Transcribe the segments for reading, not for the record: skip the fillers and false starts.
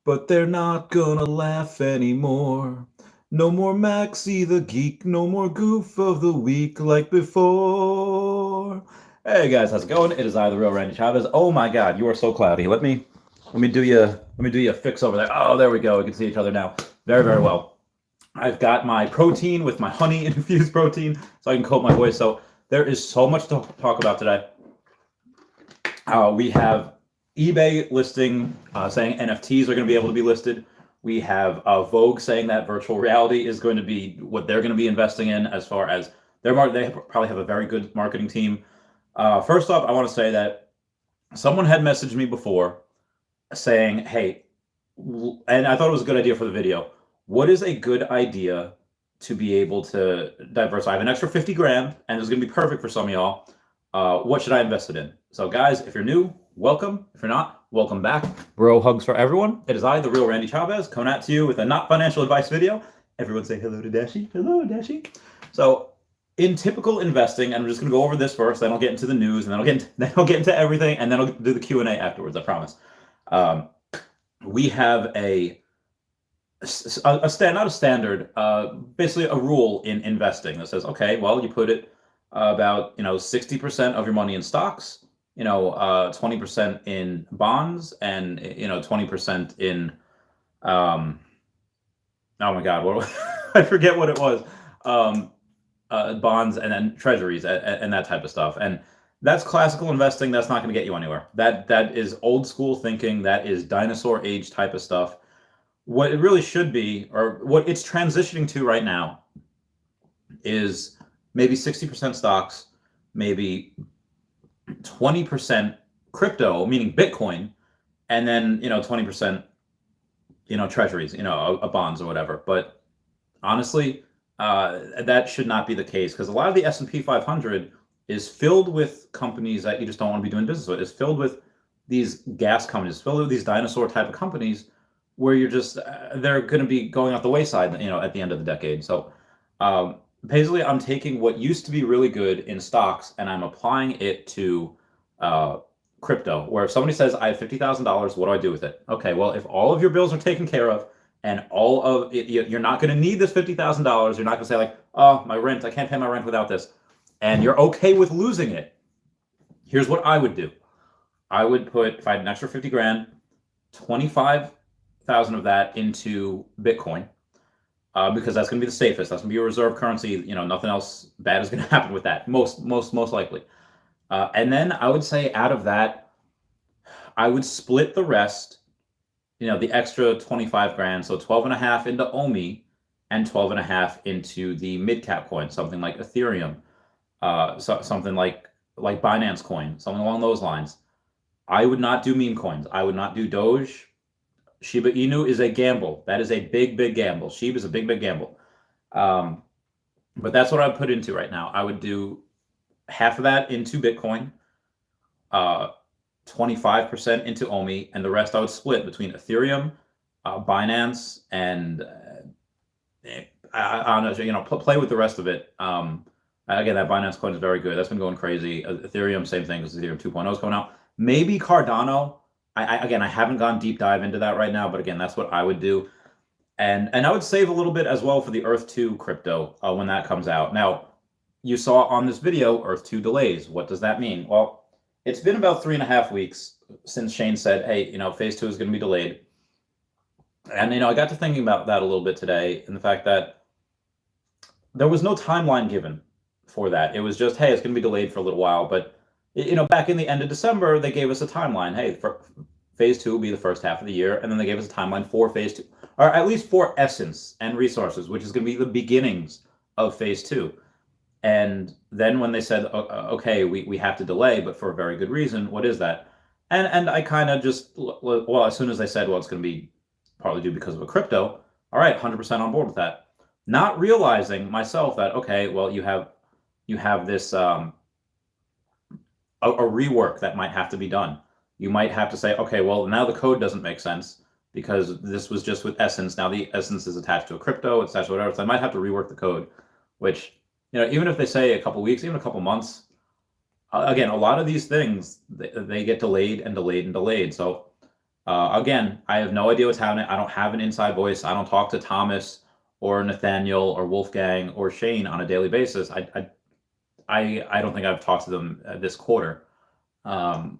but they're not gonna laugh anymore. No more Maxie the Geek, no more Goof of the Week like before. Hey guys, how's it going? It is I, the real Randy Chavez. Oh my God, you are so cloudy. Let me do you a fix over there. Oh, there we go. We can see each other now. Very, very well. I've got my protein with my honey infused protein, so I can coat my voice. So there is so much to talk about today. We have eBay listing saying NFTs are going to be able to be listed. We have Vogue saying that virtual reality is going to be what they're going to be investing in as far as their market. They probably have a very good marketing team. First off, I want to say that someone had messaged me before saying, hey, and I thought it was a good idea for the video. What is a good idea to be able to diversify? I have an extra 50 grand, and it's going to be perfect for some of y'all. What should I invest it in? So, guys, if you're new, welcome. If you're not, welcome back. Bro hugs for everyone. It is I, the real Randy Chavez, coming at you with a not financial advice video. Everyone say hello to Dashi. Hello, Dashi. So, in typical investing, and I'm just going to go over this first, then I'll get into the news, and then I'll get into everything, and then I'll do the Q&A afterwards, I promise. We have not a standard, basically a rule in investing that says, okay, well, you put it about 60% of your money in stocks, 20% in bonds, and 20% in oh my God, what I forget what it was, bonds and then treasuries and that type of stuff. And that's classical investing. That's not going to get you anywhere. That is old school thinking. That is dinosaur age type of stuff. What it really should be, or what it's transitioning to right now, is maybe 60% stocks, maybe 20% crypto, meaning Bitcoin, and then 20% treasuries, bonds or whatever. But honestly, that should not be the case, because a lot of the S&P 500 is filled with companies that you just don't want to be doing business with. It's filled with these gas companies, filled with these dinosaur type of companies where you're just they're going to be going off the wayside, at the end of the decade. So basically, I'm taking what used to be really good in stocks and I'm applying it to crypto. Where if somebody says I have $50,000, what do I do with it? Okay, well, if all of your bills are taken care of and all of it, you're not going to need this $50,000. You're not going to say like, oh, my rent, I can't pay my rent without this, and you're okay with losing it. Here's what I would do. I would put, if I had an extra 50 grand, 25,000 of that into Bitcoin, because that's going to be the safest. That's going to be your reserve currency. Nothing else bad is going to happen with that. Most likely. And then I would say out of that, I would split the rest. The extra 25 grand, so 12 and a half into OMI and 12 and a half into the mid cap coin, something like Ethereum, something like Binance coin, something along those lines. I would not do meme coins. I would not do Doge. Shiba Inu is a gamble. That is a big, big gamble. Shiba is a big, big gamble. But that's what I would put into right now. I would do half of that into Bitcoin, 25% into OMI, and the rest I would split between Ethereum, Binance, and I don't know, play with the rest of it. Again, that Binance coin is very good. That's been going crazy. Ethereum, same thing, because Ethereum 2.0 is coming out. Maybe Cardano. I haven't gone deep dive into that right now, but again, that's what I would do. And I would save a little bit as well for the Earth 2 crypto when that comes out. Now, you saw on this video, Earth 2 delays. What does that mean? Well, it's been about 3.5 weeks since Shane said, hey, phase 2 is going to be delayed. And, I got to thinking about that a little bit today, and the fact that there was no timeline given for that. It was just, hey, it's going to be delayed for a little while. But, back in the end of December, they gave us a timeline. Hey, for phase 2 will be the first half of the year. And then they gave us a timeline for phase 2, or at least for Essence and Resources, which is going to be the beginnings of phase 2. And then when they said, okay, we have to delay, but for a very good reason, what is that? And I kind of just, well, as soon as they said, well, it's going to be partly due because of a crypto, all right, 100% on board with that. Not realizing myself that, okay, well, you have this a rework that might have to be done. You might have to say, okay, well, now the code doesn't make sense because this was just with Essence. Now the Essence is attached to a crypto, it's attached to whatever. So I might have to rework the code, which, even if they say a couple weeks, even a couple months, again, a lot of these things, they get delayed and delayed and delayed. So Again, I have no idea what's happening. I don't have an inside voice. I don't talk to Thomas or Nathaniel or Wolfgang or Shane on a daily basis. I don't think I've talked to them this quarter. Um,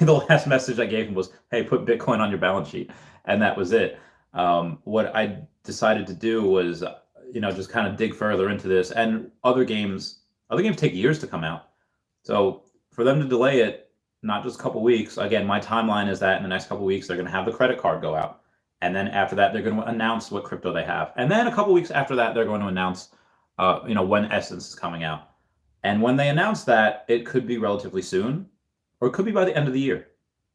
the last message I gave him was, "Hey, put Bitcoin on your balance sheet," and that was it. What I decided to do was, just kind of dig further into this. And other games take years to come out. So for them to delay it, not just a couple weeks. Again, my timeline is that in the next couple weeks they're going to have the credit card go out, and then after that they're going to announce what crypto they have, and then a couple weeks after that they're going to announce, when Essence is coming out. And when they announce that, it could be relatively soon, or it could be by the end of the year.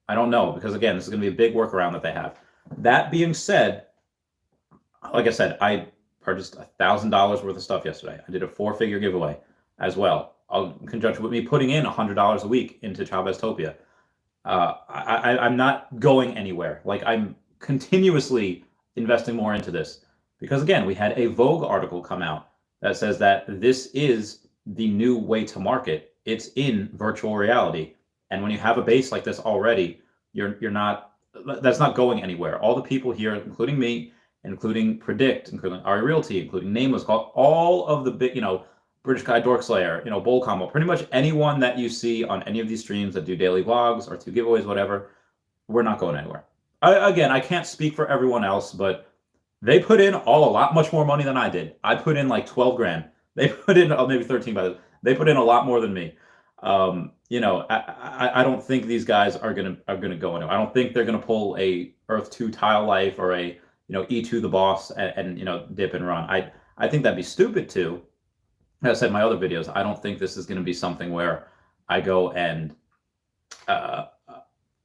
I don't know, because again, this is going to be a big workaround that they have. That being said, like I said, I purchased $1,000 worth of stuff yesterday. I did a 4-figure giveaway as well, in conjunction with me putting in $100 a week into Chaveztopia. I'm not going anywhere. Like, I'm continuously investing more into this because, again, we had a Vogue article come out that says that this is the new way to market. It's in virtual reality, and when you have a base like this already, that's not going anywhere. All the people here, including me, including Predict, including Ari Realty, including Nameless, all of the big, British Guy Dorkslayer, Bull Combo, pretty much anyone that you see on any of these streams that do daily vlogs or 2 giveaways, whatever, we're not going anywhere. I can't speak for everyone else, but they put in a lot much more money than I did. I put in like 12 grand. They put in maybe 13, but they put in a lot more than me. I don't think these guys are gonna go anywhere. I don't think they're gonna pull a Earth 2 Tile Life or a E2 the Boss and dip and run. I think that'd be stupid too. As I said in my other videos, I don't think this is going to be something where I go and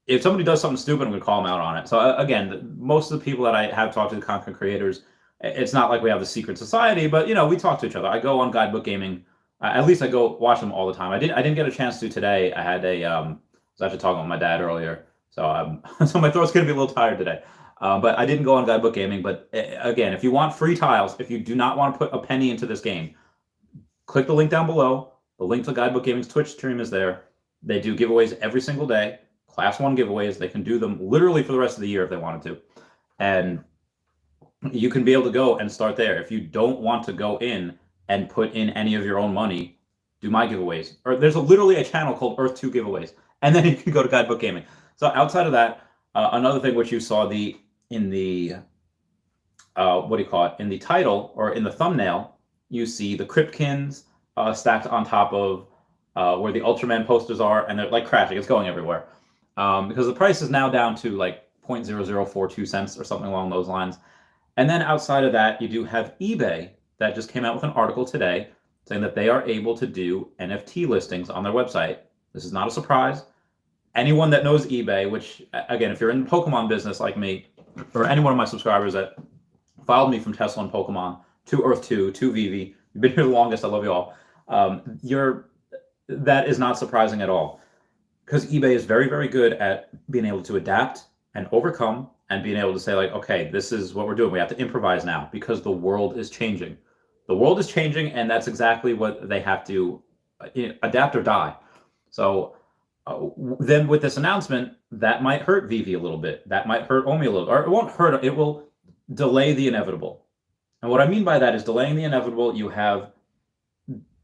if somebody does something stupid, I'm going to call them out on it. So again, most of the people that I have talked to, the content creators, it's not like we have the secret society, but we talk to each other. I go on Guidebook Gaming. At least I go watch them all the time. I didn't get a chance to today. I had was actually talking with my dad earlier, so so my throat's going to be a little tired today. But I didn't go on Guidebook Gaming. But again, if you want free tiles, if you do not want to put a penny into this game, click the link down below. The link to Guidebook Gaming's Twitch stream is there. They do giveaways every single day, Class 1 giveaways. They can do them literally for the rest of the year if they wanted to. And you can be able to go and start there. If you don't want to go in and put in any of your own money, do my giveaways. Or there's literally a channel called Earth 2 Giveaways. And then you can go to Guidebook Gaming. So outside of that, another thing which you saw in the in the title or in the thumbnail, you see the Cryptkins stacked on top of where the Ultraman posters are, and they're like crashing. It's going everywhere because the price is now down to like 0.0042 cents or something along those lines. And then outside of that, you do have eBay that just came out with an article today saying that they are able to do NFT listings on their website. This is not a surprise. Anyone that knows eBay, which again, if you're in the Pokemon business like me, or any one of my subscribers that followed me from Tesla and Pokemon to Earth 2, to Vivi. You've been here the longest. I love you all. That is not surprising at all because eBay is very, very good at being able to adapt and overcome and being able to say like, okay, this is what we're doing. We have to improvise now because the world is changing. The world is changing, and that's exactly what they have to adapt or die. So then with this announcement, that might hurt Vivi a little bit. That might hurt OMI a little, or it won't hurt. It will delay the inevitable. And what I mean by that is delaying the inevitable. You have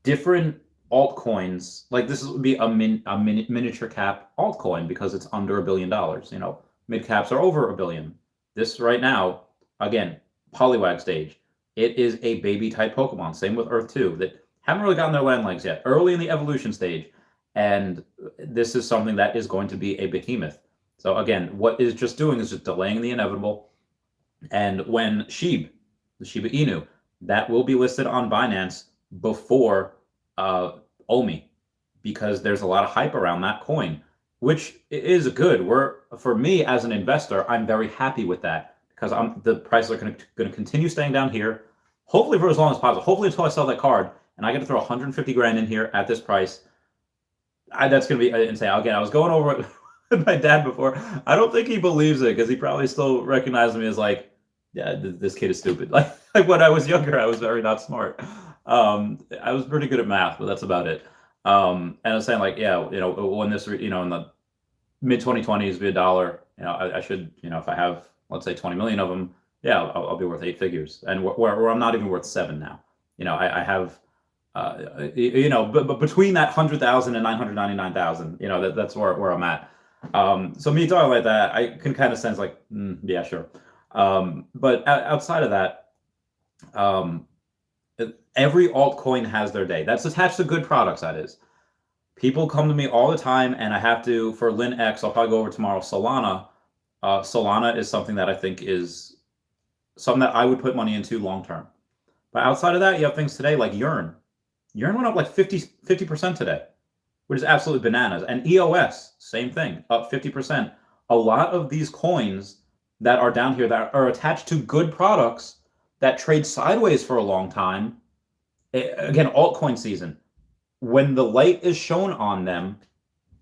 different altcoins. Like this would be a miniature cap altcoin because it's under $1 billion. Mid caps are over $1 billion. This right now, again, Poliwag stage. It is a baby type Pokemon. Same with Earth 2 that haven't really gotten their land legs yet. Early in the evolution stage. And this is something that is going to be a behemoth. So again, what is just doing is just delaying the inevitable. And when the Shiba Inu, that will be listed on Binance before OMI, because there's a lot of hype around that coin, which is good. For me as an investor, I'm very happy with that because the prices are going to continue staying down here, hopefully for as long as possible. Hopefully until I sell that card and I get to throw 150 grand in here at this price. That's going to be insane. Again, I was going over it with my dad before. I don't think he believes it because he probably still recognizes me as like, yeah, this kid is stupid. Like when I was younger, I was very not smart. I was pretty good at math, but that's about it. And I was saying like, yeah, when this, in the mid 2020s, be $1, I should, if I have, let's say 20 million of them, yeah, I'll be worth 8 figures, and where I'm not even worth 7 now. I have, but between that 100,000 and 999,000, that's where I'm at. So me talking like that, I can kind of sense like, yeah, sure. But outside of that, every altcoin has their day. That's attached to good products, that is. People come to me all the time, and I have to, for Lin X, I'll probably go over tomorrow, Solana. Solana is something that I think is something that I would put money into long term. But outside of that, you have things today like Yearn. Yearn went up like 50% today, which is absolutely bananas. And EOS, same thing, up 50%. A lot of these coins that are down here that are attached to good products that trade sideways for a long time, again, altcoin season, when the light is shown on them,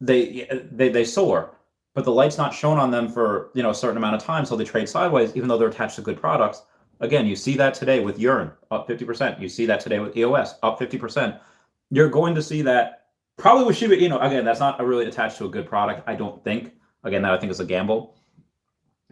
they soar, but the light's not shown on them for a certain amount of time, so they trade sideways, even though they're attached to good products. Again, you see that today with Yearn, up 50%. You see that today with EOS, up 50%. You're going to see that probably with Shiba Inu. Again, that's not really attached to a good product, I don't think. Again, that I think is a gamble.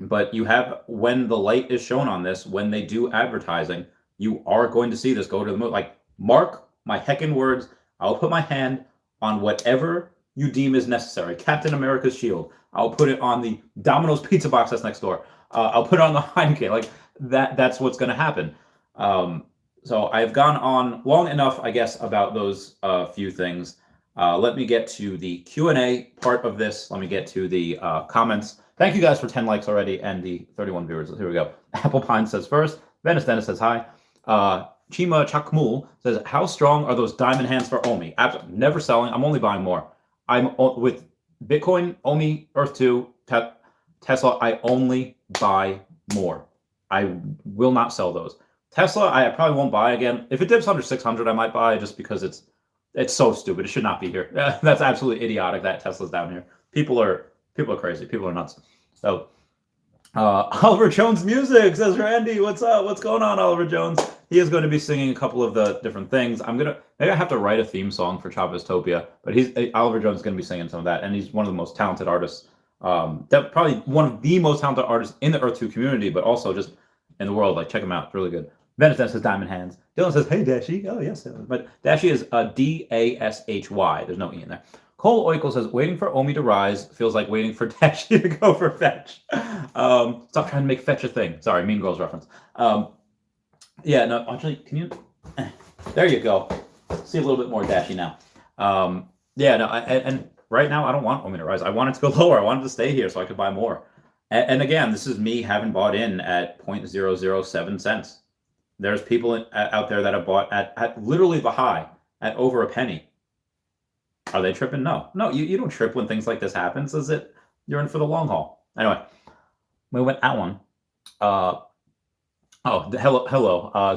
But you have, when the light is shown on this, when they do advertising, you are going to see this go to the moon. Like, mark my heckin' words. I'll put my hand on whatever you deem is necessary. Captain America's shield. I'll put it on the Domino's pizza box that's next door. I'll put it on the Heineken. Like, that's what's going to happen. So I've gone on long enough, I guess, about those few things. Let me get to the Q&A part of this. Let me get to the comments. Thank you guys for 10 likes already and the 31 viewers. Here we go. Apple Pine says first. Venice Dennis says hi. Chima Chakmul says, how strong are those diamond hands for OMI? Absolutely. Never selling. I'm only buying more. I'm with Bitcoin, OMI, Earth 2, Tesla. I only buy more. I will not sell those. Tesla, I probably won't buy again. If it dips under 600, I might buy just because it's so stupid. It should not be here. That's absolutely idiotic that Tesla's down here. People are crazy. People are nuts. So Oliver Jones music, says Randy. What's up? What's going on, Oliver Jones? He is going to be singing a couple of the different things. Maybe I have to write a theme song for Chavez-topia, but Oliver Jones is going to be singing some of that, and he's one of the most talented artists. Probably one of the most talented artists in the Earth 2 community, but also just in the world. Like, check him out. It's really good. Venice says diamond hands. Dylan says, hey, Dashi. Oh, yes. But Dashi is D-A-S-H-Y. There's no E in there. Cole Oikle says, waiting for OMI to rise feels like waiting for Dashi to go for fetch. Stop trying to make fetch a thing. Sorry, Mean Girls reference. Yeah, no, actually, can you? There you go. See a little bit more Dashi now. Yeah, no, and right now I don't want OMI to rise. I want it to go lower. I want it to stay here so I could buy more. And again, this is me having bought in at 0.007 cents. There's people out there that have bought at literally the high, at over a penny. Are they tripping? No, you don't trip when things like this happens. Is it? You're in for the long haul. Anyway, we went that one. Hello.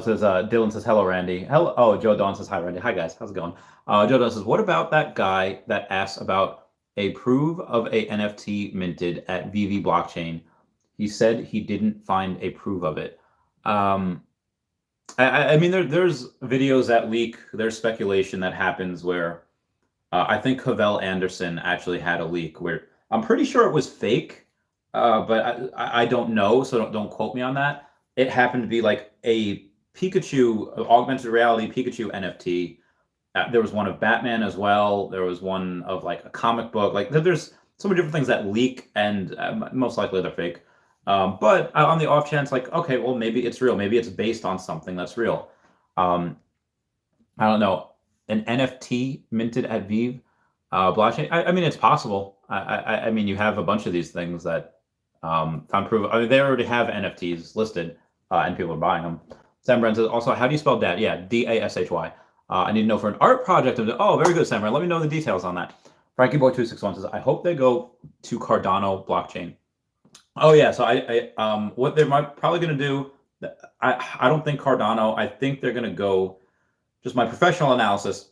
Says Dylan says hello, Randy. Hello. Oh, Joe Don says hi, Randy. Hi guys, how's it going? Joe Don says, what about that guy that asks about a proof of a NFT minted at VV blockchain? He said he didn't find a proof of it. I mean, there's videos that leak. There's speculation that happens where I think Cavell Anderson actually had a leak where I'm pretty sure it was fake, but I don't know, so don't quote me on that. It happened to be like a Pikachu, augmented reality Pikachu NFT. There was one of Batman as well. There was one of like a comic book. Like there's so many different things that leak, and most likely they're fake. But on the off chance, like, okay, well, maybe it's real. Maybe it's based on something that's real. I don't know. An NFT minted at Vive blockchain. I mean, it's possible. I mean, you have a bunch of these things that found proof. I mean, they already have NFTs listed, and people are buying them. Sam Brent says, also, how do you spell DAT? Yeah, D-A-S-H-Y. I need to know for an art project. Oh, very good, Sam Brent. Let me know the details on that. Frankie Boy 261 says, I hope they go to Cardano blockchain. Oh yeah, so what they're probably going to do, I don't think Cardano. I think they're going to go, just my professional analysis,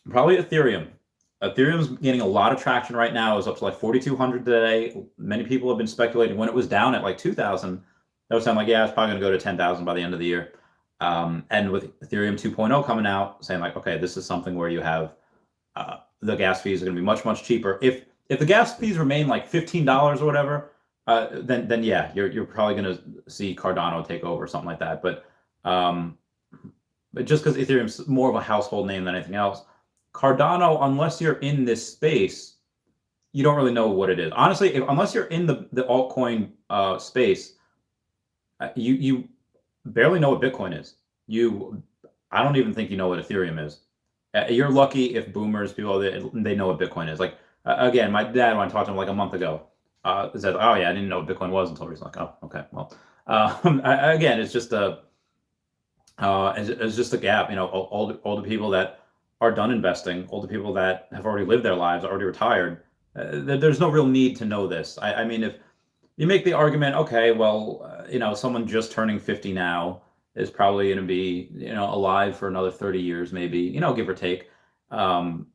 probably Ethereum. Ethereum's getting a lot of traction right now. It's up to like 4,200 today. Many people have been speculating when it was down at like 2,000. That was sound like, yeah, it's probably going to go to 10,000 by the end of the year. And with Ethereum 2.0 coming out, saying like, okay, this is something where you have the gas fees are going to be much, much cheaper. If if the gas fees remain like $15 or whatever, then yeah, you're probably going to see Cardano take over or something like that. But just because Ethereum's more of a household name than anything else, Cardano, unless you're in this space, you don't really know what it is. Honestly, unless you're in the altcoin space, you barely know what Bitcoin is. I don't even think you know what Ethereum is. You're lucky if boomers, people, they know what Bitcoin is. Like, again, my dad, when I talked to him like a month ago, said, "Oh yeah, I didn't know what Bitcoin was until recently." Like, oh, okay, well, again, it's just a gap. You know, older people that are done investing, older people that have already lived their lives, already retired. There's no real need to know this. I mean, if you make the argument, okay, well, you know, someone just turning 50 now is probably going to be, you know, alive for another 30 years, maybe, you know, give or take. Then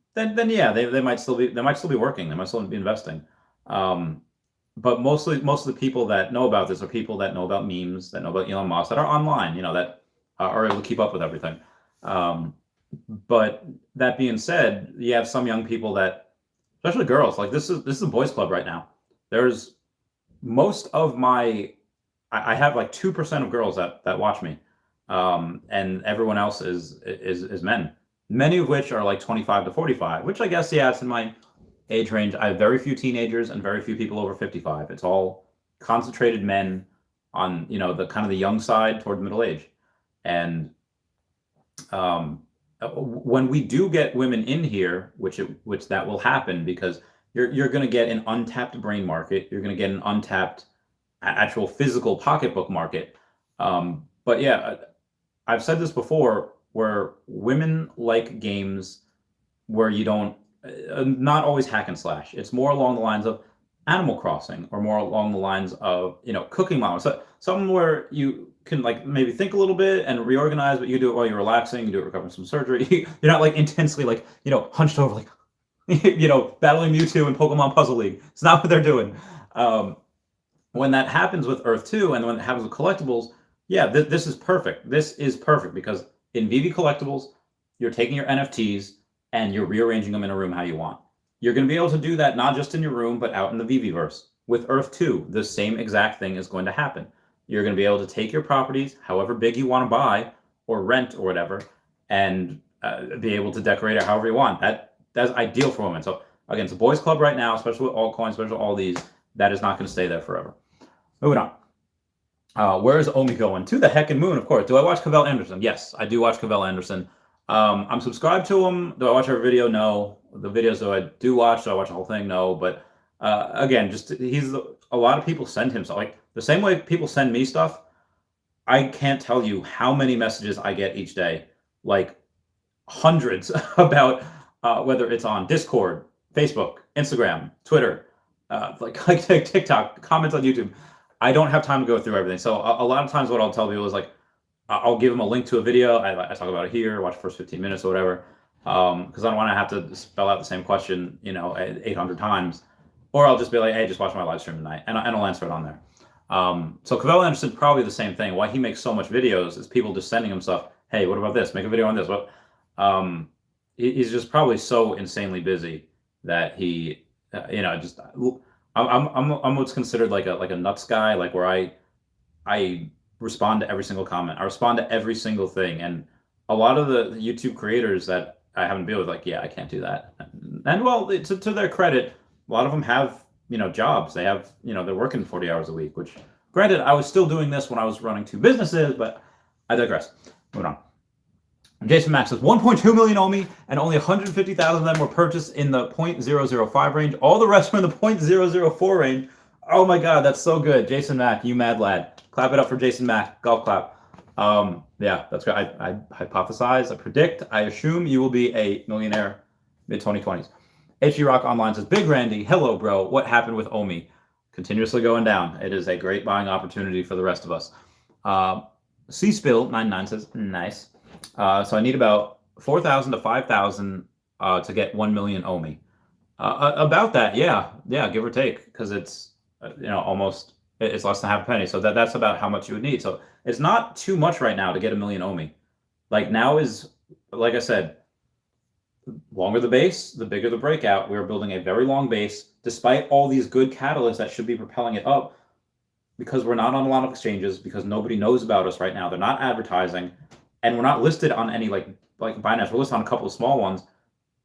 yeah, they might still be working. They might still be investing. But most of the people that know about this are people that know about memes, that know about Elon Musk, that are online, you know, that are able to keep up with everything. But that being said, you have some young people that, especially girls, like this is a boys club right now. There's most of my, I have like 2% of girls that watch me, and everyone else is men. Many of which are like 25 to 45, which I guess, yeah, it's in my age range. I have very few teenagers and very few people over 55. It's all concentrated men on, you know, the kind of the young side toward middle age. And when we do get women in here, which that will happen, because you're going to get an untapped brain market. You're going to get an untapped actual physical pocketbook market. But yeah, I've said this before, where women like games where you don't, not always hack and slash. It's more along the lines of Animal Crossing, or more along the lines of, you know, Cooking Mama. So something where you can like maybe think a little bit and reorganize, but you do it while you're relaxing. You do it recovering from surgery. You're not like intensely like, you know, hunched over like, you know, battling Mewtwo and Pokemon Puzzle League. It's not what they're doing. When that happens with Earth 2 and when it happens with collectibles, yeah, this is perfect. This is perfect because in VV Collectibles, you're taking your NFTs and you're rearranging them in a room how you want. You're going to be able to do that not just in your room, but out in the VV-verse. With Earth 2, the same exact thing is going to happen. You're going to be able to take your properties, however big you want to buy or rent or whatever, and be able to decorate it however you want. That's ideal for women. So again, it's a boys club right now, especially with altcoins, especially with all these. That is not going to stay there forever. Moving on. Where is OMI going? To the heckin' moon, of course. Do I watch Chavez Anderson? Yes, I do watch Chavez Anderson. I'm subscribed to him. Do I watch every video? No. The videos that I do watch the whole thing? No. But again, just a lot of people send him stuff. Like the same way people send me stuff, I can't tell you how many messages I get each day. Like hundreds about whether it's on Discord, Facebook, Instagram, Twitter, like TikTok, comments on YouTube. I don't have time to go through everything. So a lot of times what I'll tell people is like, I'll give them a link to a video. I talk about it here, watch the first 15 minutes or whatever, because I don't want to have to spell out the same question, you know, 800 times. Or I'll just be like, hey, just watch my live stream tonight, and I'll answer it on there. So Chavez Anderson, probably the same thing. Why he makes so much videos is people just sending him stuff. Hey, what about this? Make a video on this. What? He's just probably so insanely busy that he, you know, just I'm what's considered like a nuts guy, like where I respond to every single comment. I respond to every single thing. And a lot of the YouTube creators that I haven't been with, like, yeah, I can't do that. And well, to their credit, a lot of them have, you know, jobs. They have, you know, they're working 40 hours a week, which granted, I was still doing this when I was running 2 businesses, but I digress. Moving on. Jason Max says 1.2 million OMI and only 150,000 of them were purchased in the 0.005 range. All the rest were in the 0.004 range. Oh my God, that's so good. Jason Mack, you mad lad. Clap it up for Jason Mack. Golf clap. Yeah, that's great. I hypothesize, I predict, I assume you will be a millionaire mid-2020s. HG Rock Online says, Big Randy, hello, bro. What happened with OMI? Continuously going down. It is a great buying opportunity for the rest of us. C-Spill99 says, nice. So I need about 4,000 to 5,000 to get 1 million OMI. About that, yeah, give or take, because it's you know, almost, it's less than half a penny. So that's about how much you would need. So it's not too much right now to get 1 million OMI. Like now is, like I said, longer the base, the bigger the breakout. We're building a very long base, despite all these good catalysts that should be propelling it up, because we're not on a lot of exchanges, because nobody knows about us right now. They're not advertising, and we're not listed on any like Binance. We're listed on a couple of small ones.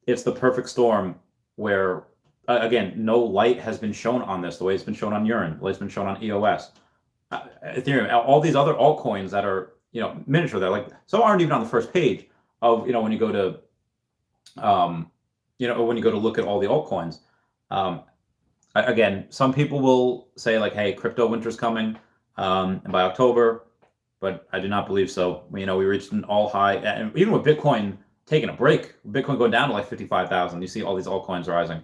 It's the perfect storm where, again, no light has been shown on this, the way it's been shown on Urine, the way it's been shown on EOS, Ethereum, all these other altcoins that are, miniature. They're like, some aren't even on the first page of, when you go to, when you go to look at all the altcoins. Again, some people will say like, hey, crypto winter's coming by October, but I do not believe so. We reached an all high, and even with Bitcoin taking a break, Bitcoin going down to like 55,000, you see all these altcoins rising.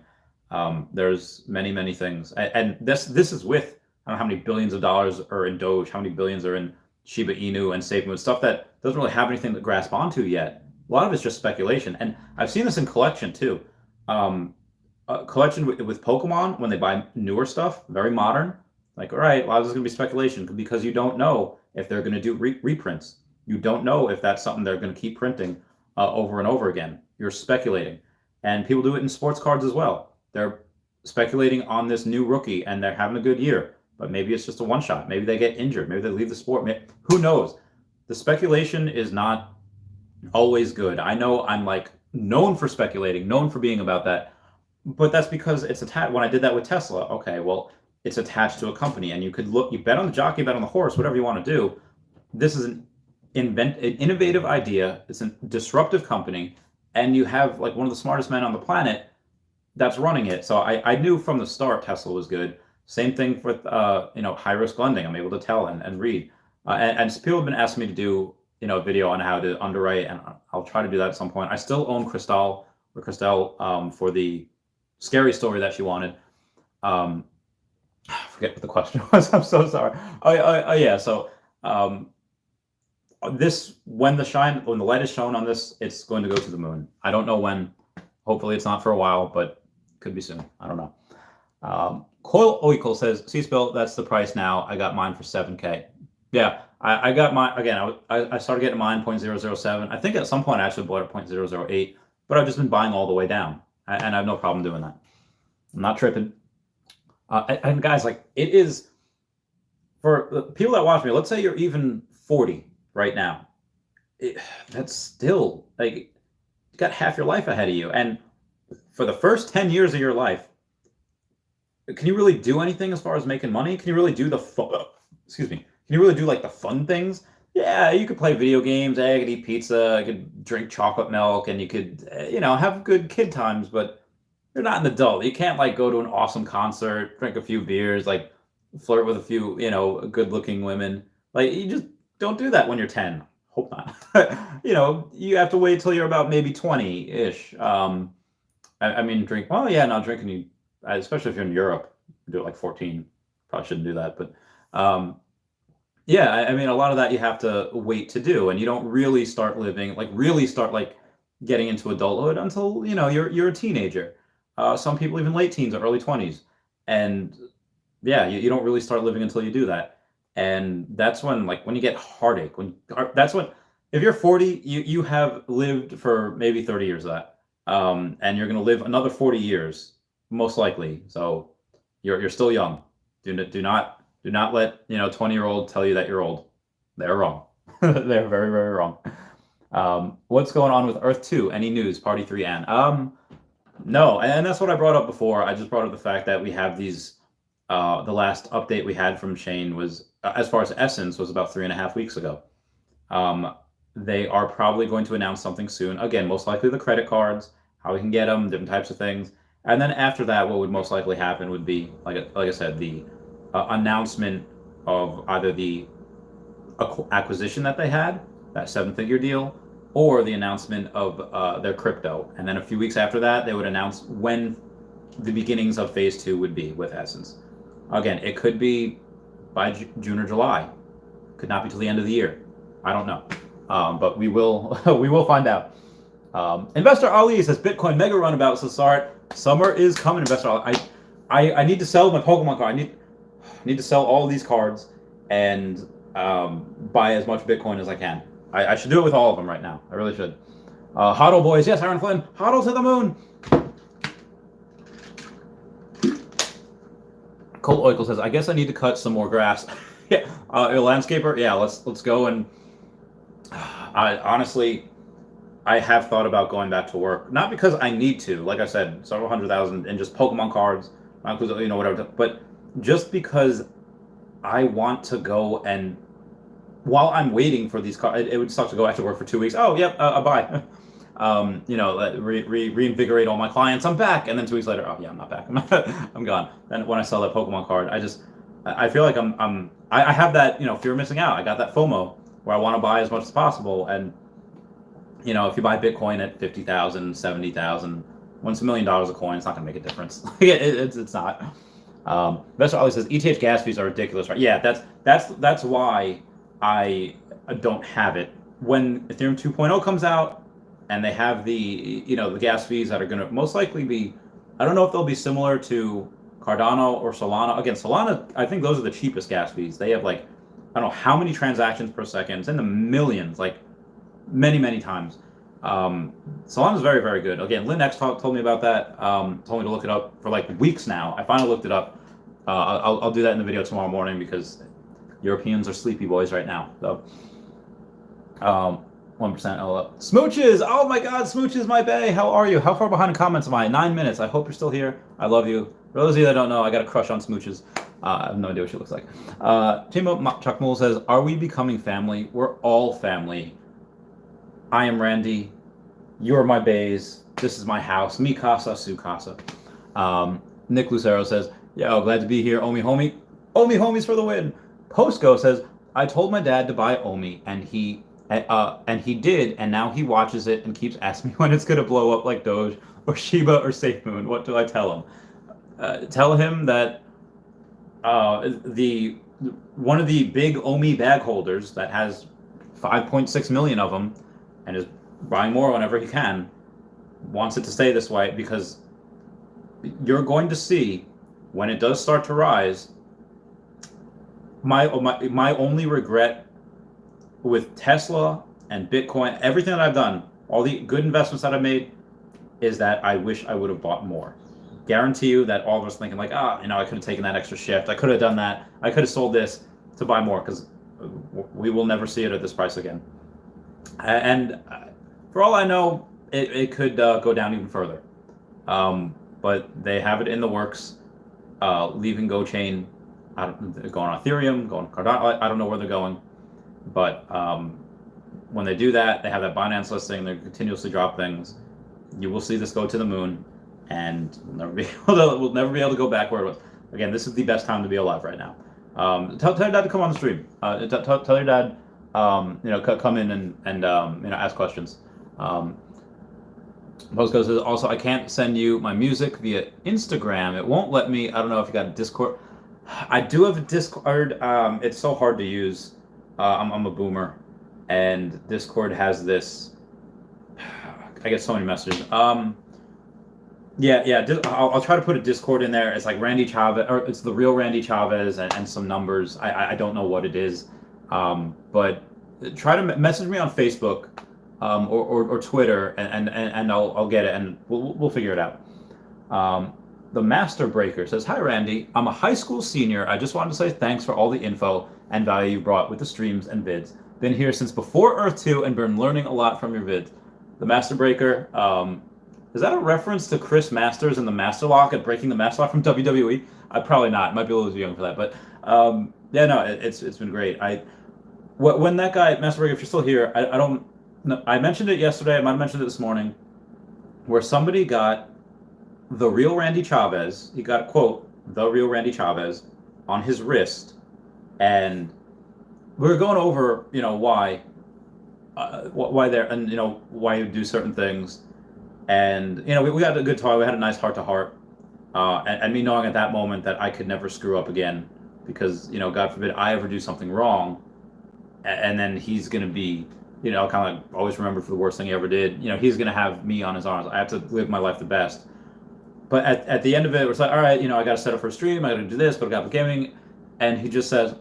There's many, many things. And this is with, I don't know how many billions of dollars are in Doge, how many billions are in Shiba Inu and SafeMoon, stuff that doesn't really have anything to grasp onto yet. A lot of it's just speculation. And I've seen this in collection too. Collection with Pokemon, when they buy newer stuff, very modern, like, all right, well, this is going to be speculation, because you don't know if they're going to do reprints. You don't know if that's something they're going to keep printing over and over again. You're speculating. And people do it in sports cards as well. They're speculating on this new rookie and they're having a good year, but maybe it's just a one shot. Maybe they get injured. Maybe they leave the sport. Who knows? The speculation is not always good. I know I'm like known for speculating, known for being about that, but that's because it's attached. When I did that with Tesla, okay, well, it's attached to a company, and you bet on the jockey, bet on the horse, whatever you want to do. This is an innovative idea. It's a disruptive company, and you have like one of the smartest men on the planet that's running it. So I knew from the start Tesla was good. Same thing with high risk lending. I'm able to tell and read. And people have been asking me to do a video on how to underwrite, and I'll try to do that at some point. I still own Crystal for the scary story that she wanted. I forget what the question was. I'm so sorry. Yeah. So this, when the light is shown on this, it's going to go to the moon. I don't know when. Hopefully it's not for a while, but could be soon. I don't know. Coil Oikle says, C-Spill, that's the price now. I got mine for 7K. Yeah, I got mine, again, I started getting mine 0.007. I think at some point I actually bought it 0.008, but I've just been buying all the way down, and I have no problem doing that. I'm not tripping. And guys, like, it is, for the people that watch me, let's say you're even 40 right now. That's still, like, you got half your life ahead of you. And for the first 10 years of your life, can you really do anything as far as making money? Can you really do Can you really do like the fun things? Yeah, you could play video games. I could eat pizza. I could drink chocolate milk, and you could, have good kid times. But you're not an adult. You can't like go to an awesome concert, drink a few beers, like flirt with a few, good-looking women. Like, you just don't do that when you're 10. Hope not. You have to wait till you're about maybe 20-ish. I mean, drink. Well, yeah, not drinking. Especially if you're in Europe, do it like 14. Probably shouldn't do that, but yeah, I mean, a lot of that you have to wait to do, and you don't really start living, really start getting into adulthood until you're a teenager. Some people even late teens or early 20s, and yeah, you don't really start living until you do that, and that's when when you get heartache. If you're 40, you have lived for maybe 30 years of that, and you're going to live another 40 years most likely. So you're still young. Do not let 20-year-old tell you that you're old. They're wrong. They're very, very wrong. What's going on with Earth 2? Any news? Party 3 and no, and that's what I brought up before. I just brought up the fact that we have these. The last update we had from Shane was, as far as Essence, was about 3.5 weeks ago. They are probably going to announce something soon. Again, most likely the credit cards, how we can get them, different types of things. And then after that, what would most likely happen would be, like I said, the announcement of either the acquisition that they had, that 7-figure deal, or the announcement of their crypto. And then a few weeks after that, they would announce when the beginnings of phase 2 would be with Essence. Again, it could be by June or July. Could not be till the end of the year. I don't know. But we will we will find out. Investor Ali says, Bitcoin mega runabout. So sorry, summer is coming. Investor Ali, I need to sell my Pokemon card. I need to sell all of these cards and buy as much Bitcoin as I can. I should do it with all of them right now. I really should. Hodl boys, yes, Aaron Flynn, hodl to the moon. Colt Oikle says, I guess I need to cut some more grass. Yeah, a landscaper. Yeah, let's go. And I honestly, I have thought about going back to work, not because I need to, like I said, several 100,000 and just Pokemon cards, whatever, but just because I want to go. And while I'm waiting for these cards, it would suck to go back to work for 2 weeks. Oh, yep, bye. Reinvigorate all my clients. I'm back, and then 2 weeks later, oh yeah, I'm not back. I'm gone. Then when I sell that Pokemon card, I feel like I have that fear of missing out. I got that FOMO where I want to buy as much as possible, and if you buy Bitcoin at 50,000, 70,000, when it's $1 million a coin, it's not gonna make a difference. It's not. Best Ali says ETH gas fees are ridiculous, right? Yeah, that's why I don't have it. When Ethereum 2.0 comes out and they have the the gas fees that are going to most likely be, I don't know if they'll be similar to Cardano or Solana. Again, Solana, I think those are the cheapest gas fees. They have like, I don't know how many transactions per second. It's in the millions, like many times. Solana's very, very good. Again, Lynn X told me about that. Told me to look it up for like weeks now. I finally looked it up. I'll do that in the video tomorrow morning because Europeans are sleepy boys right now. So, 1% LL. Smooches! Oh my god, Smooches, my bae! How are you? How far behind in comments am I? 9 minutes. I hope you're still here. I love you. For those of you that don't know, I got a crush on Smooches. I have no idea what she looks like. Timo Chuck Moole says, are we becoming family? We're all family. I am Randy. You're my baes. This is my house. Mi casa, su casa. Nick Lucero says, yo, glad to be here. Omi homie. Omi homies for the win. Postgo says, I told my dad to buy Omi, and he did, and now he watches it and keeps asking me when it's gonna blow up like Doge or Shiba or SafeMoon. What do I tell him? Tell him that one of the big OMI bag holders that has 5.6 million of them and is buying more whenever he can wants it to stay this way, because you're going to see when it does start to rise. My only regret with Tesla and Bitcoin, everything that I've done, all the good investments that I've made, is that I wish I would have bought more. Guarantee you that all of us thinking like, I could have taken that extra shift. I could have done that. I could have sold this to buy more, because we will never see it at this price again. And for all I know, it could go down even further. But they have it in the works, leaving Gochain, going on Ethereum, going Cardano. I don't know where they're going. But when they do that, they have that Binance listing. They continuously drop things. You will see this go to the moon, and we'll never be able to go back where it was. Again, this is the best time to be alive right now. Tell your dad to come on the stream. Tell your dad, come in and ask questions. Postcode says, also, I can't send you my music via Instagram. It won't let me. I don't know if you got a Discord. I do have a Discord. It's so hard to use. I'm a boomer, and Discord has this. I get so many messages. I'll try to put a Discord in there. It's like Randy Chavez, or it's the real Randy Chavez, and some numbers. I don't know what it is, but try to message me on Facebook, or Twitter, and I'll get it, and we'll figure it out. The Master Breaker says, hi Randy, I'm a high school senior. I just wanted to say thanks for all the info and value you brought with the streams and vids. Been here since before Earth 2 and been learning a lot from your vids. The Master Breaker, is that a reference to Chris Masters and the Master Lock at Breaking the Master Lock from WWE? Probably not. Might be a little too young for that, but it's been great. When that guy, Master Breaker, if you're still here, I don't know. I mentioned it yesterday. I might have mentioned it this morning, where somebody got the real Randy Chavez. He got, quote, the real Randy Chavez on his wrist, and we were going over, why there, and why you do certain things, and we had a good talk. We had a nice heart to heart, and me knowing at that moment that I could never screw up again, because God forbid I ever do something wrong, and then he's gonna be kind of like always remembered for the worst thing he ever did. He's gonna have me on his arms. I have to live my life the best. But at the end of it, it's like, all right, I got to set up for a stream. I got to do this, go to Gap Gaming, and he just says,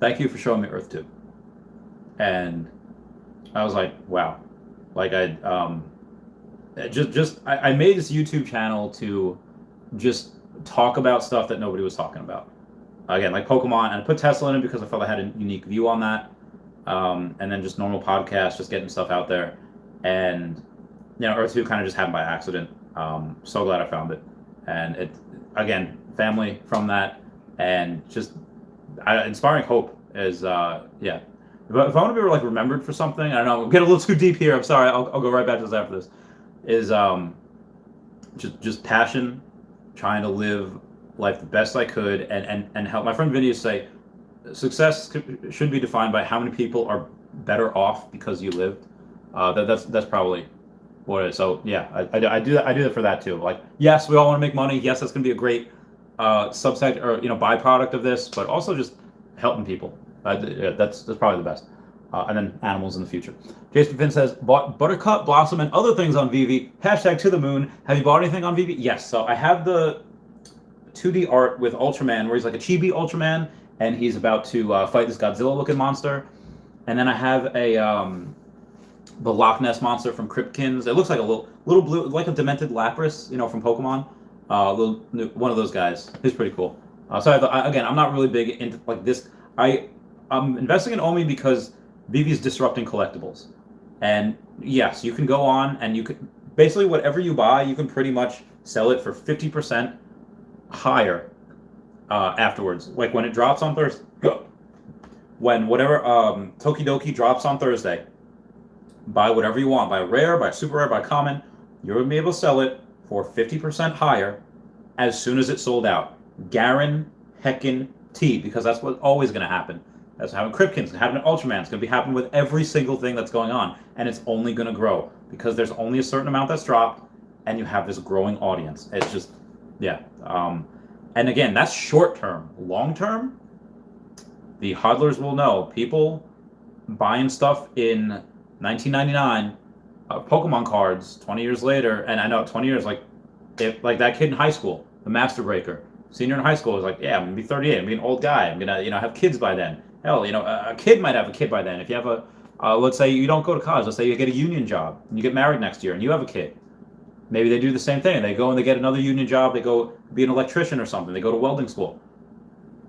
"Thank you for showing me Earth 2." And I was like, wow. Like I made this YouTube channel to just talk about stuff that nobody was talking about. Again, like Pokemon, and I put Tesla in it because I felt I had a unique view on that. And then just normal podcasts, just getting stuff out there. And Earth 2 kind of just happened by accident. So glad I found it. And it, again, family from that, and just inspiring hope is, yeah. But if I want to be like remembered for something, I don't know, we'll get a little too deep here. I'm sorry. I'll go right back to this after this. Is just passion, trying to live life the best I could, and help. My friend Vinny say, success should be defined by how many people are better off because you lived. That's probably what it is. So yeah, I do that for that too. Like, yes, we all want to make money. Yes, that's going to be a great subsect or byproduct of this, but also just helping people. That's probably the best. And then animals in the future. Jason Finn says, bought Buttercup, Blossom, and other things on VV. Hashtag to the moon. Have you bought anything on VV? Yes. So I have the 2D art with Ultraman, where he's like a chibi Ultraman, and he's about to fight this Godzilla-looking monster. And then I have the Loch Ness monster from Kripkins. It looks like a little blue, like a demented Lapras, from Pokemon. One of those guys. He's pretty cool. So again, I'm not really big into like this. I'm investing in OMI because VV is disrupting collectibles. And yes, you can go on and you could basically whatever you buy, you can pretty much sell it for 50% higher afterwards. Like when it drops on Thursday, when whatever Tokidoki drops on Thursday, buy whatever you want, buy rare, buy super rare, buy common, you're gonna be able to sell it for 50% higher as soon as it's sold out. Heckin' because that's what's always gonna happen. That's happening with Kripkins, it's happening with Ultraman, it's gonna be happening with every single thing that's going on, and it's only gonna grow because there's only a certain amount that's dropped, and you have this growing audience. It's just, yeah. And again, that's short term. Long term, the hodlers will know. People buying stuff in 1999, Pokemon cards 20 years later, and I know 20 years, like that kid in high school, the Master Breaker, senior in high school, was like, yeah, I'm gonna be 38, I'm gonna be an old guy, I'm gonna have kids by then. Hell, a kid might have a kid by then. If you have let's say you don't go to college, let's say you get a union job, and you get married next year, and you have a kid. Maybe they do the same thing. They go and they get another union job. They go be an electrician or something. They go to welding school.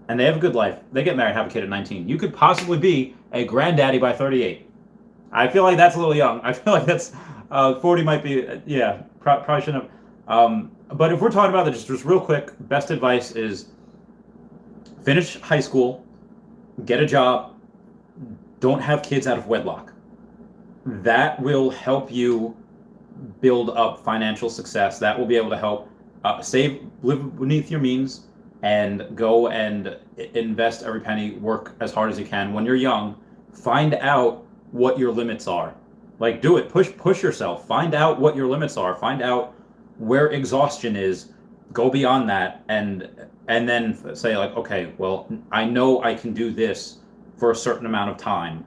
And they have a good life. They get married, have a kid at 19. You could possibly be a granddaddy by 38. I feel like that's a little young. I feel like that's 40 might be, yeah, probably shouldn't have. But if we're talking about that, just real quick, best advice is finish high school, get a job, don't have kids out of wedlock. That will help you build up financial success. That will be able to help live beneath your means, and go and invest every penny, work as hard as you can. When you're young, find out what your limits are. Like, do it, push yourself, find out what your limits are, find out where exhaustion is, go beyond that, and then say like, okay, well, I know I can do this for a certain amount of time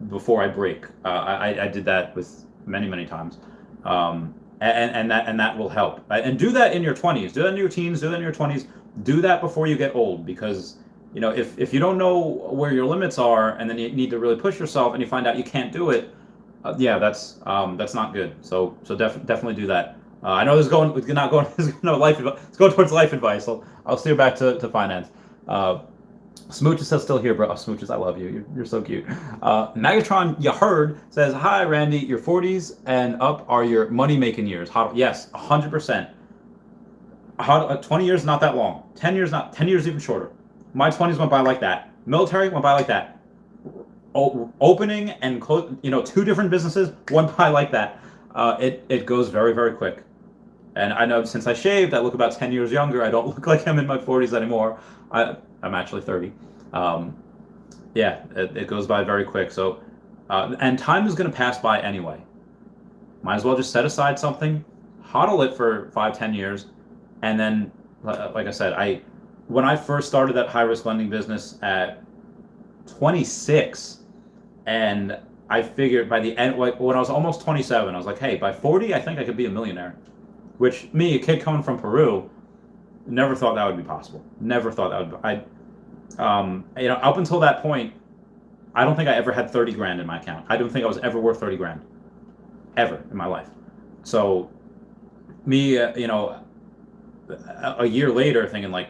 before I break. I did that with many times. And that will help. And do that in your 20s. Do that in your teens. Do that in your 20s. Do that before you get old, because if you don't know where your limits are, and then you need to really push yourself, and you find out you can't do it, yeah, that's not good. So definitely do that. I know this is going life advice. It's going towards life advice. I'll steer back to finance. Smooches says still here, bro. Oh, Smooches, I love you. You're so cute. Megatron, you heard, says, hi, Randy. Your 40s and up are your money-making years. Yes, 100%. 20 years, not that long. 10 years, 10 years even shorter. My 20s went by like that. Military went by like that. Opening and close, 2 different businesses went by like that. It goes very, very quick. And I know since I shaved, I look about 10 years younger. I don't look like I'm in my 40s anymore. I'm actually 30. Yeah, it goes by very quick. So, and time is going to pass by anyway. Might as well just set aside something, hodl it for 5-10 years, and then, like I said, when I first started that high-risk lending business at 26, and I figured by the end, like when I was almost 27, I was like, hey, by 40, I think I could be a millionaire. Which, me, a kid coming from Peru, never thought that would be possible. Never thought that would be. Up until that point, I don't think I ever had 30 grand in my account. I don't think I was ever worth 30 grand. ever in my life. So me, a year later thinking like,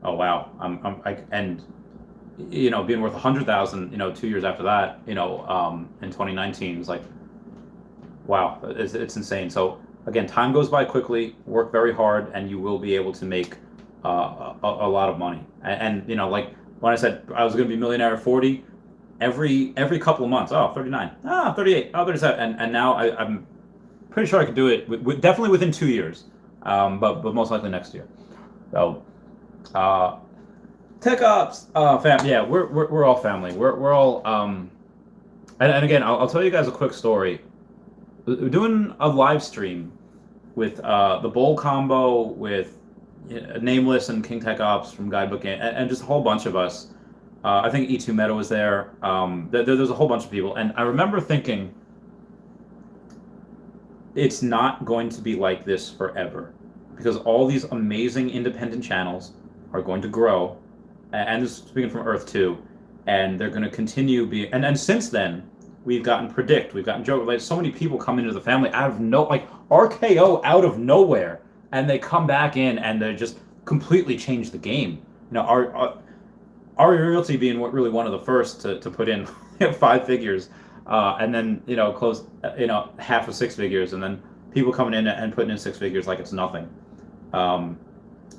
oh wow, and being worth 100,000, 2 years after that, in 2019 is like, wow, it's insane. So again, time goes by quickly. Work very hard, and you will be able to make a lot of money. And like when I said I was going to be millionaire at 40, every couple of months, 39, 38, 37, and now I'm pretty sure I could do it definitely within 2 years, but most likely next year. So, tech ops, fam, yeah, we're all family. We're all and again, I'll tell you guys a quick story. We're doing a live stream with the Bowl Combo, with Nameless and King Tech Ops from Guidebook, and just a whole bunch of us. I think E2 Meta was there. There's a whole bunch of people, and I remember thinking, it's not going to be like this forever, because all these amazing independent channels are going to grow, and this is speaking from Earth 2, and they're going to continue being, and since then, we've gotten Predict, we've gotten Joe, like so many people come into the family out of like RKO out of nowhere, and they come back in and they just completely change the game. Our Realty being really one of the first to put in 5 figures, and then close half of 6 figures, and then people coming in and putting in 6 figures like it's nothing.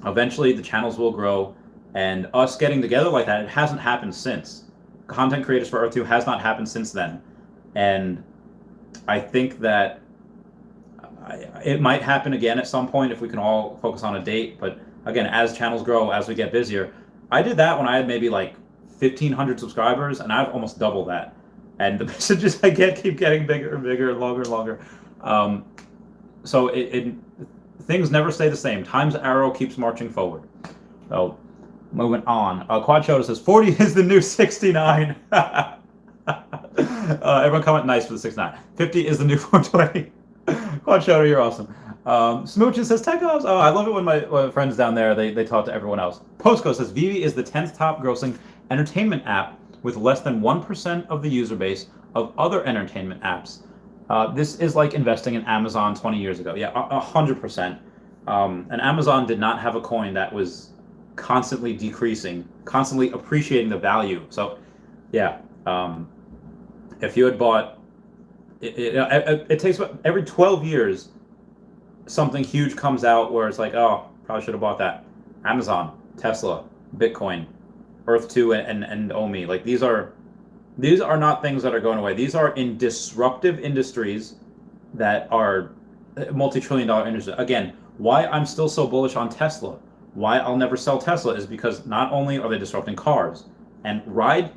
Eventually the channels will grow, and us getting together like that, it hasn't happened since. Content Creators for Earth 2 has not happened since then, and I think that it might happen again at some point if we can all focus on a date. But again, as channels grow, as we get busier, I did that when I had maybe like 1,500 subscribers, and I've almost double that. And the messages I get keep getting bigger and bigger, longer and longer. So things never stay the same. Time's arrow keeps marching forward. So moving on. Quad Shoto says 40 is the new 69. Everyone comment nice for the 69. 50 is the new 420. Quad Shoto, you're awesome. Smooches says Tech Ops. Oh, I love it when my friends down there, they talk to everyone else. Postco says Vivi is the 10th top grossing entertainment app with less than 1% of the user base of other entertainment apps. This is like investing in Amazon 20 years ago. Yeah, 100%. And Amazon did not have a coin that was constantly decreasing, constantly appreciating the value. So yeah, if you had bought, it takes every 12 years, something huge comes out where it's like, oh, probably should have bought that. Amazon, Tesla, Bitcoin, Earth 2, and OMI. Like these are not things that are going away. These are in disruptive industries that are multi-trillion-dollar industries. Again, why I'm still so bullish on Tesla, why I'll never sell Tesla, is because not only are they disrupting cars and ride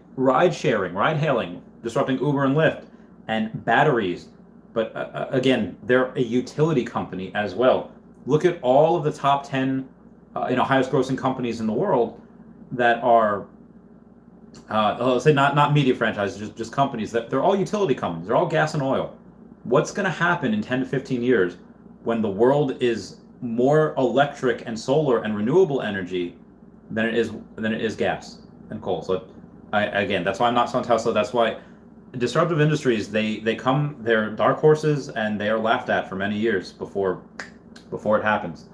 sharing, ride hailing, disrupting Uber and Lyft, and batteries, but again, they're a utility company as well. Look at all of the top 10 highest grossing companies in the world that are let's say not media franchises, just companies that they're all utility companies. They're all gas and oil. What's going to happen in 10 to 15 years when the world is more electric and solar and renewable energy than it is gas and coal? So again, that's why I'm not selling Tesla. That's why disruptive industries, they're dark horses, and they are laughed at for many years before it happens.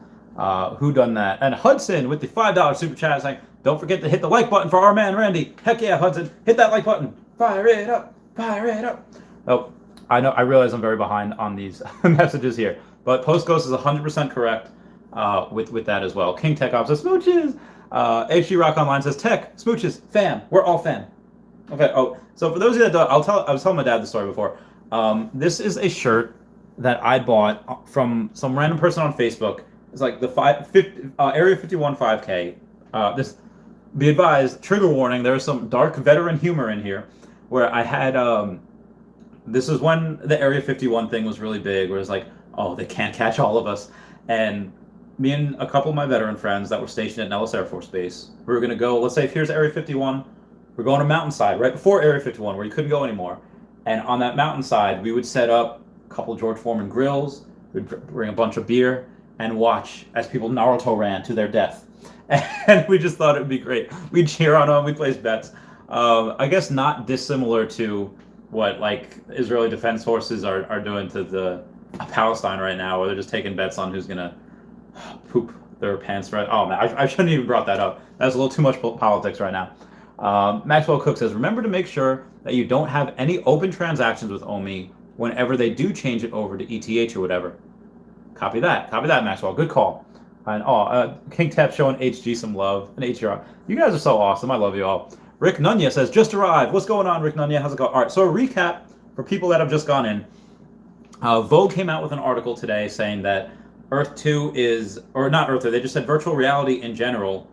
Who done that? And Hudson with the $5 super chat saying, don't forget to hit the like button for our man Randy. Heck yeah, Hudson, hit that like button. Fire it up, fire it up. Oh, I realize I'm very behind on these messages here, but Post Ghost is 100% correct with that as well. King Tech Ops says smooches. HG Rock Online says tech smooches fam. We're all fam. Okay. Oh, so for those of you that don't, I was telling my dad the story before. This is a shirt that I bought from some random person on Facebook. It's like the Area 51 5K. Be advised, trigger warning, there's some dark veteran humor in here, where I had, this is when the Area 51 thing was really big, where it's like, oh, they can't catch all of us. And me and a couple of my veteran friends that were stationed at Nellis Air Force Base, we were going to go, let's say, here's Area 51, we're going to Mountainside, right before Area 51, where you couldn't go anymore. And on that mountainside, we would set up a couple of George Foreman grills, we'd bring a bunch of beer, and watch as people Naruto ran to their death. And we just thought it would be great. We'd cheer on them, we'd place bets. I guess not dissimilar to what like Israeli Defense Forces are doing to the Palestine right now, where they're just taking bets on who's gonna poop their pants right. Oh man, I shouldn't even brought that up. That's a little too much politics right now. Maxwell Cook says, remember to make sure that you don't have any open transactions with OMI whenever they do change it over to ETH or whatever. Copy that, Maxwell. Good call. And King Tap showing HG some love and HGR. You guys are so awesome. I love you all. Rick Nunya says, just arrived. What's going on, Rick Nunya? How's it going? All right, so a recap for people that have just gone in. Vogue came out with an article today saying that Earth 2 is, or not Earth 2, they just said virtual reality in general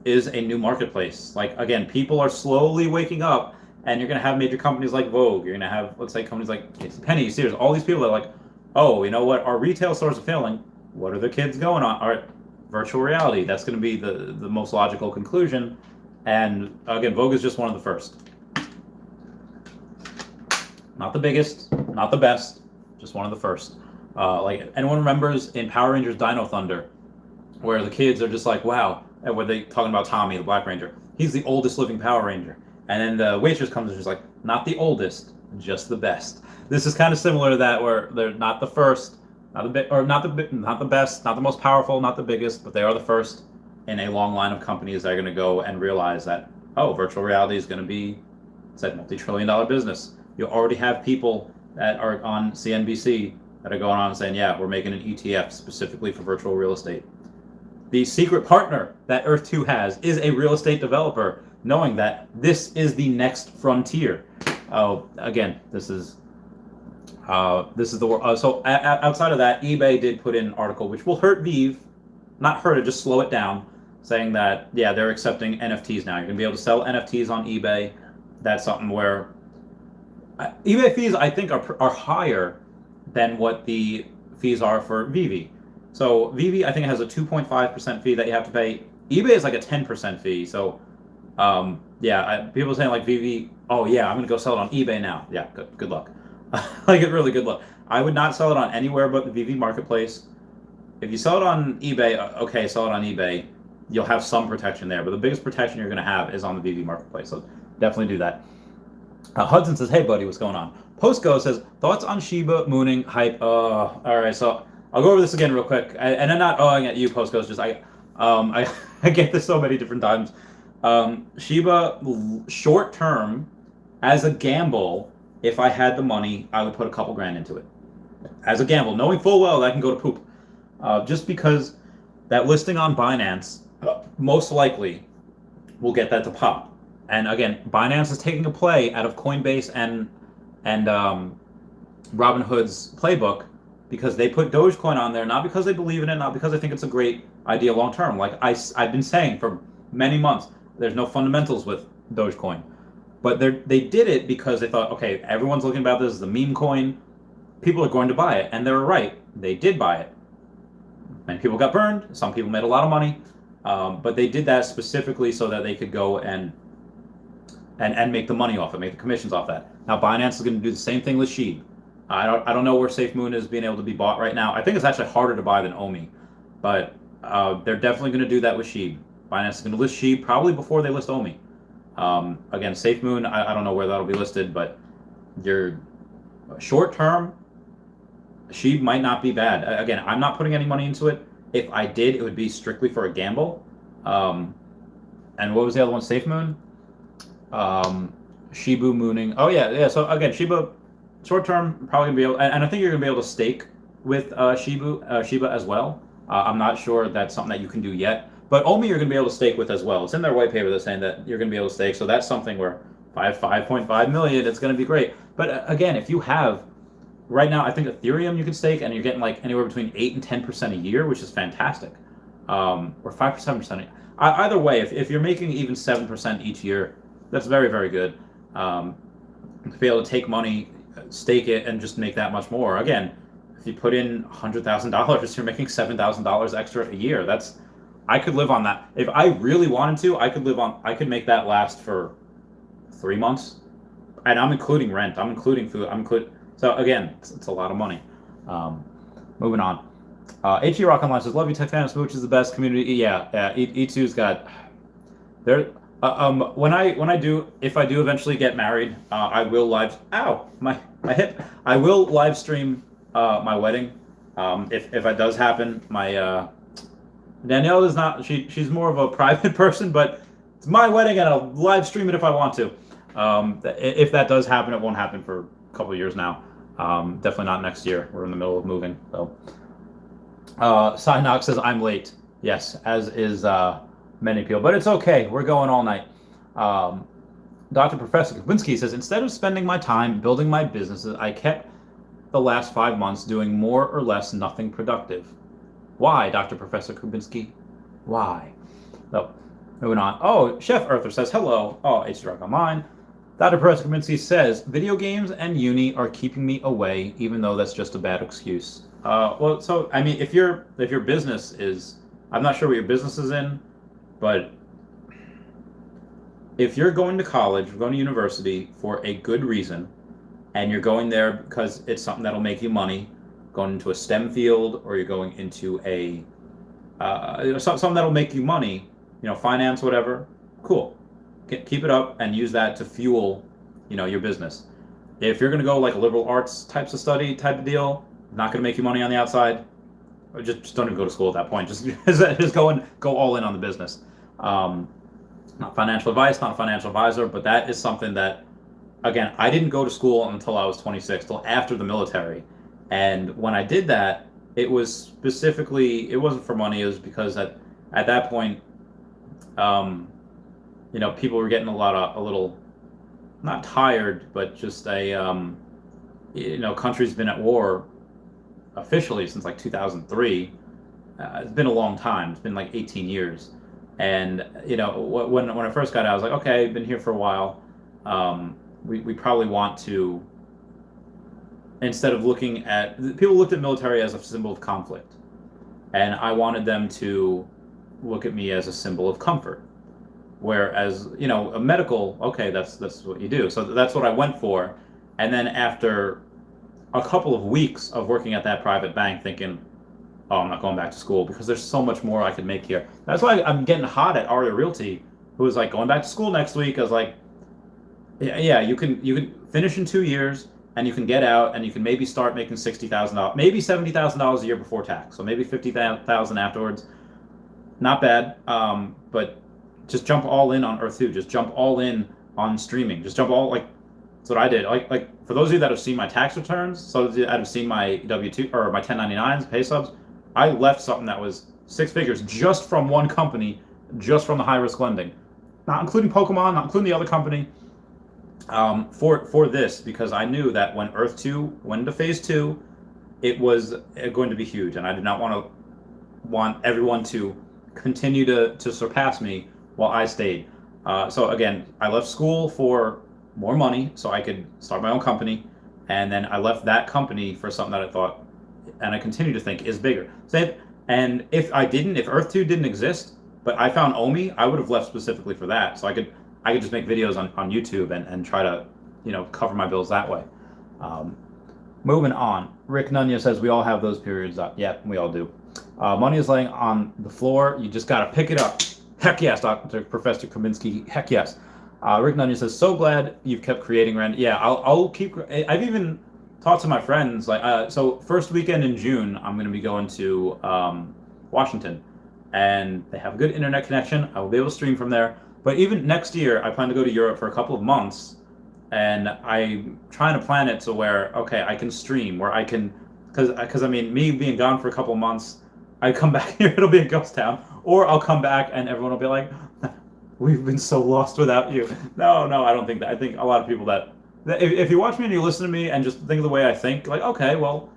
is a new marketplace. Like, again, people are slowly waking up, and you're going to have major companies like Vogue. You're going to have, let's say, companies like Penny, Sears, all these people that are like, oh, you know what, our retail stores are failing. What are the kids going on? All right, virtual reality. That's going to be the most logical conclusion. And again, Vogue is just one of the first. Not the biggest, not the best, just one of the first. Like, anyone remembers in Power Rangers Dino Thunder, where the kids are just like, wow, and where they talking about Tommy, the Black Ranger. He's the oldest living Power Ranger. And then the waitress comes and she's like, not the oldest, just the best. This is kind of similar to that, where they're not the first, not the best, not the most powerful, not the biggest, but they are the first in a long line of companies that are going to go and realize that, oh, virtual reality is going to be, it's a multi-trillion-dollar business. You already have people that are on CNBC that are going on and saying, yeah, we're making an ETF specifically for virtual real estate. The secret partner that Earth 2 has is a real estate developer, knowing that this is the next frontier. Oh, again, this is the so outside of that, eBay did put in an article which will hurt Vive, not hurt it, just slow it down, saying that yeah, they're accepting NFTs now. You're gonna be able to sell NFTs on eBay. That's something where eBay fees I think are higher than what the fees are for Vivi. So Vivi I think has a 2.5% fee that you have to pay. eBay is like a 10% fee. So yeah, people are saying like Vivi, oh yeah, I'm gonna go sell it on eBay now. Yeah, good luck. Like, really good luck. I would not sell it on anywhere but the VV marketplace. If you sell it on eBay, okay, sell it on eBay. You'll have some protection there, but the biggest protection you're going to have is on the VV marketplace. So definitely do that. Hudson says, "Hey buddy, what's going on?" Postgo says, "Thoughts on Shiba mooning hype?" All right, so I'll go over this again real quick, and I'm not owing at you, Postgo. It's just I get this so many different times. Shiba short term, as a gamble. If I had the money, I would put a couple grand into it. As a gamble, knowing full well that I can go to poop. Just because that listing on Binance most likely will get that to pop. And again, Binance is taking a play out of Coinbase and Robinhood's playbook because they put Dogecoin on there, not because they believe in it, not because they think it's a great idea long term. Like I've been saying for many months, there's no fundamentals with Dogecoin. But they did it because they thought, okay, everyone's looking about this as a meme coin. People are going to buy it. And they were right. They did buy it. Many people got burned. Some people made a lot of money. But they did that specifically so that they could go and make the money off it, make the commissions off that. Now, Binance is going to do the same thing with SHIB. I don't know where SafeMoon is being able to be bought right now. I think it's actually harder to buy than OMI. But they're definitely going to do that with SHIB. Binance is going to list SHIB probably before they list OMI. Again, SafeMoon, I don't know where that'll be listed, but your short term, SHIB might not be bad. Again, I'm not putting any money into it. If I did, it would be strictly for a gamble. And what was the other one? SafeMoon? Shibu mooning. Oh yeah. So again, Shiba, short term, probably gonna be able, and I think you're gonna be able to stake with Shiba as well. I'm not sure that's something that you can do yet. But OMI you're going to be able to stake with as well. It's in their white paper. They're saying that you're going to be able to stake. So that's something where 5.5 million, it's going to be great. But again, if you have, right now, I think Ethereum you can stake, and you're getting like anywhere between 8 and 10% a year, which is fantastic. Or 5 or 7%. Either way, if you're making even 7% each year, that's very, very good. To be able to take money, stake it, and just make that much more. Again, if you put in $100,000, you're making $7,000 extra a year. I could live on that. If I really wanted to, I could make that last for 3 months. And I'm including rent. I'm including food. So again, it's a lot of money. Moving on. HE Rock Online says, "Love you, Tech Fan. Smooch is the best community." Yeah. E2's got, When I do, if I do eventually get married, I will my hip. I will live stream my wedding. If that does happen, my Danielle is not. She's more of a private person, but it's my wedding, and I'll live stream it if I want to. If that does happen, it won't happen for a couple of years now. Definitely not next year. We're in the middle of moving. So, Cynox says I'm late. Yes, as is many people, but it's okay. We're going all night. Dr. Professor Kubinski says instead of spending my time building my businesses, I kept the last 5 months doing more or less nothing productive. Why, Dr. Professor Kubinski? Why? So, moving on. Oh, Chef Earther says hello. Oh, it's drunk on mine. Dr. Professor Kubinski says video games and uni are keeping me away, even though that's just a bad excuse. Well, so I mean, if your business is, I'm not sure what your business is in, but if you're going to college, going to university for a good reason, and you're going there because it's something that'll make you money, going into a STEM field, or you're going into a something that'll make you money, finance, whatever, cool. Keep it up and use that to fuel, your business. If you're going to go like a liberal arts type of deal, not going to make you money on the outside, or just don't even go to school at that point. Just go all in on the business. Not financial advice, not a financial advisor, but that is something that, again, I didn't go to school until I was 26, till after the military. And when I did that, it was specifically, it wasn't for money. It was because at that point, people were getting a little, not tired, but just country's been at war officially since like 2003. It's been a long time. It's been like 18 years. And, when I first got out, I was like, okay, I've been here for a while. We probably want to, instead of looking at, people looked at military as a symbol of conflict. And I wanted them to look at me as a symbol of comfort. Whereas, a medical, okay, that's what you do. So that's what I went for. And then after a couple of weeks of working at that private bank thinking, oh, I'm not going back to school because there's so much more I could make here. That's why I'm getting hot at Aria Realty, who was like, going back to school next week. I was like, yeah, you can finish in 2 years and you can get out and you can maybe start making $60,000, maybe $70,000 a year before tax. So maybe $50,000 afterwards. Not bad. But just jump all in on Earth 2. Just jump all in on streaming. Just jump all, that's what I did. Like for those of you that have seen my tax returns, so that have seen my W-2 or my 1099s, pay stubs, I left something that was 6 figures just from one company, just from the high risk lending, not including Pokemon, not including the other company, for this, because I knew that when Earth 2 went into phase 2, it was going to be huge, and I did not want everyone to continue to surpass me while I stayed. So again, I left school for more money so I could start my own company, and then I left that company for something that I thought, and I continue to think, is bigger. And if Earth 2 didn't exist, but I found OMI, I would have left specifically for that. So I could just make videos on YouTube and try to, cover my bills that way. Moving on. Rick Nunya says we all have those periods. Yeah, we all do. Money is laying on the floor. You just got to pick it up. Heck yes, Dr. Professor Kaminsky. Heck yes. Rick Nunya says, so glad you've kept creating, Rand. Yeah, I'll keep. I've even talked to my friends. So first weekend in June, I'm going to be going to Washington, and they have a good internet connection. I will be able to stream from there. But even next year, I plan to go to Europe for a couple of months, and I'm trying to plan it to where, okay, I can stream, where I can, because I mean, me being gone for a couple of months, I come back here, it'll be a ghost town, or I'll come back and everyone will be like, we've been so lost without you. No, I don't think that. I think a lot of people that if you watch me and you listen to me and just think of the way I think, like, okay, well,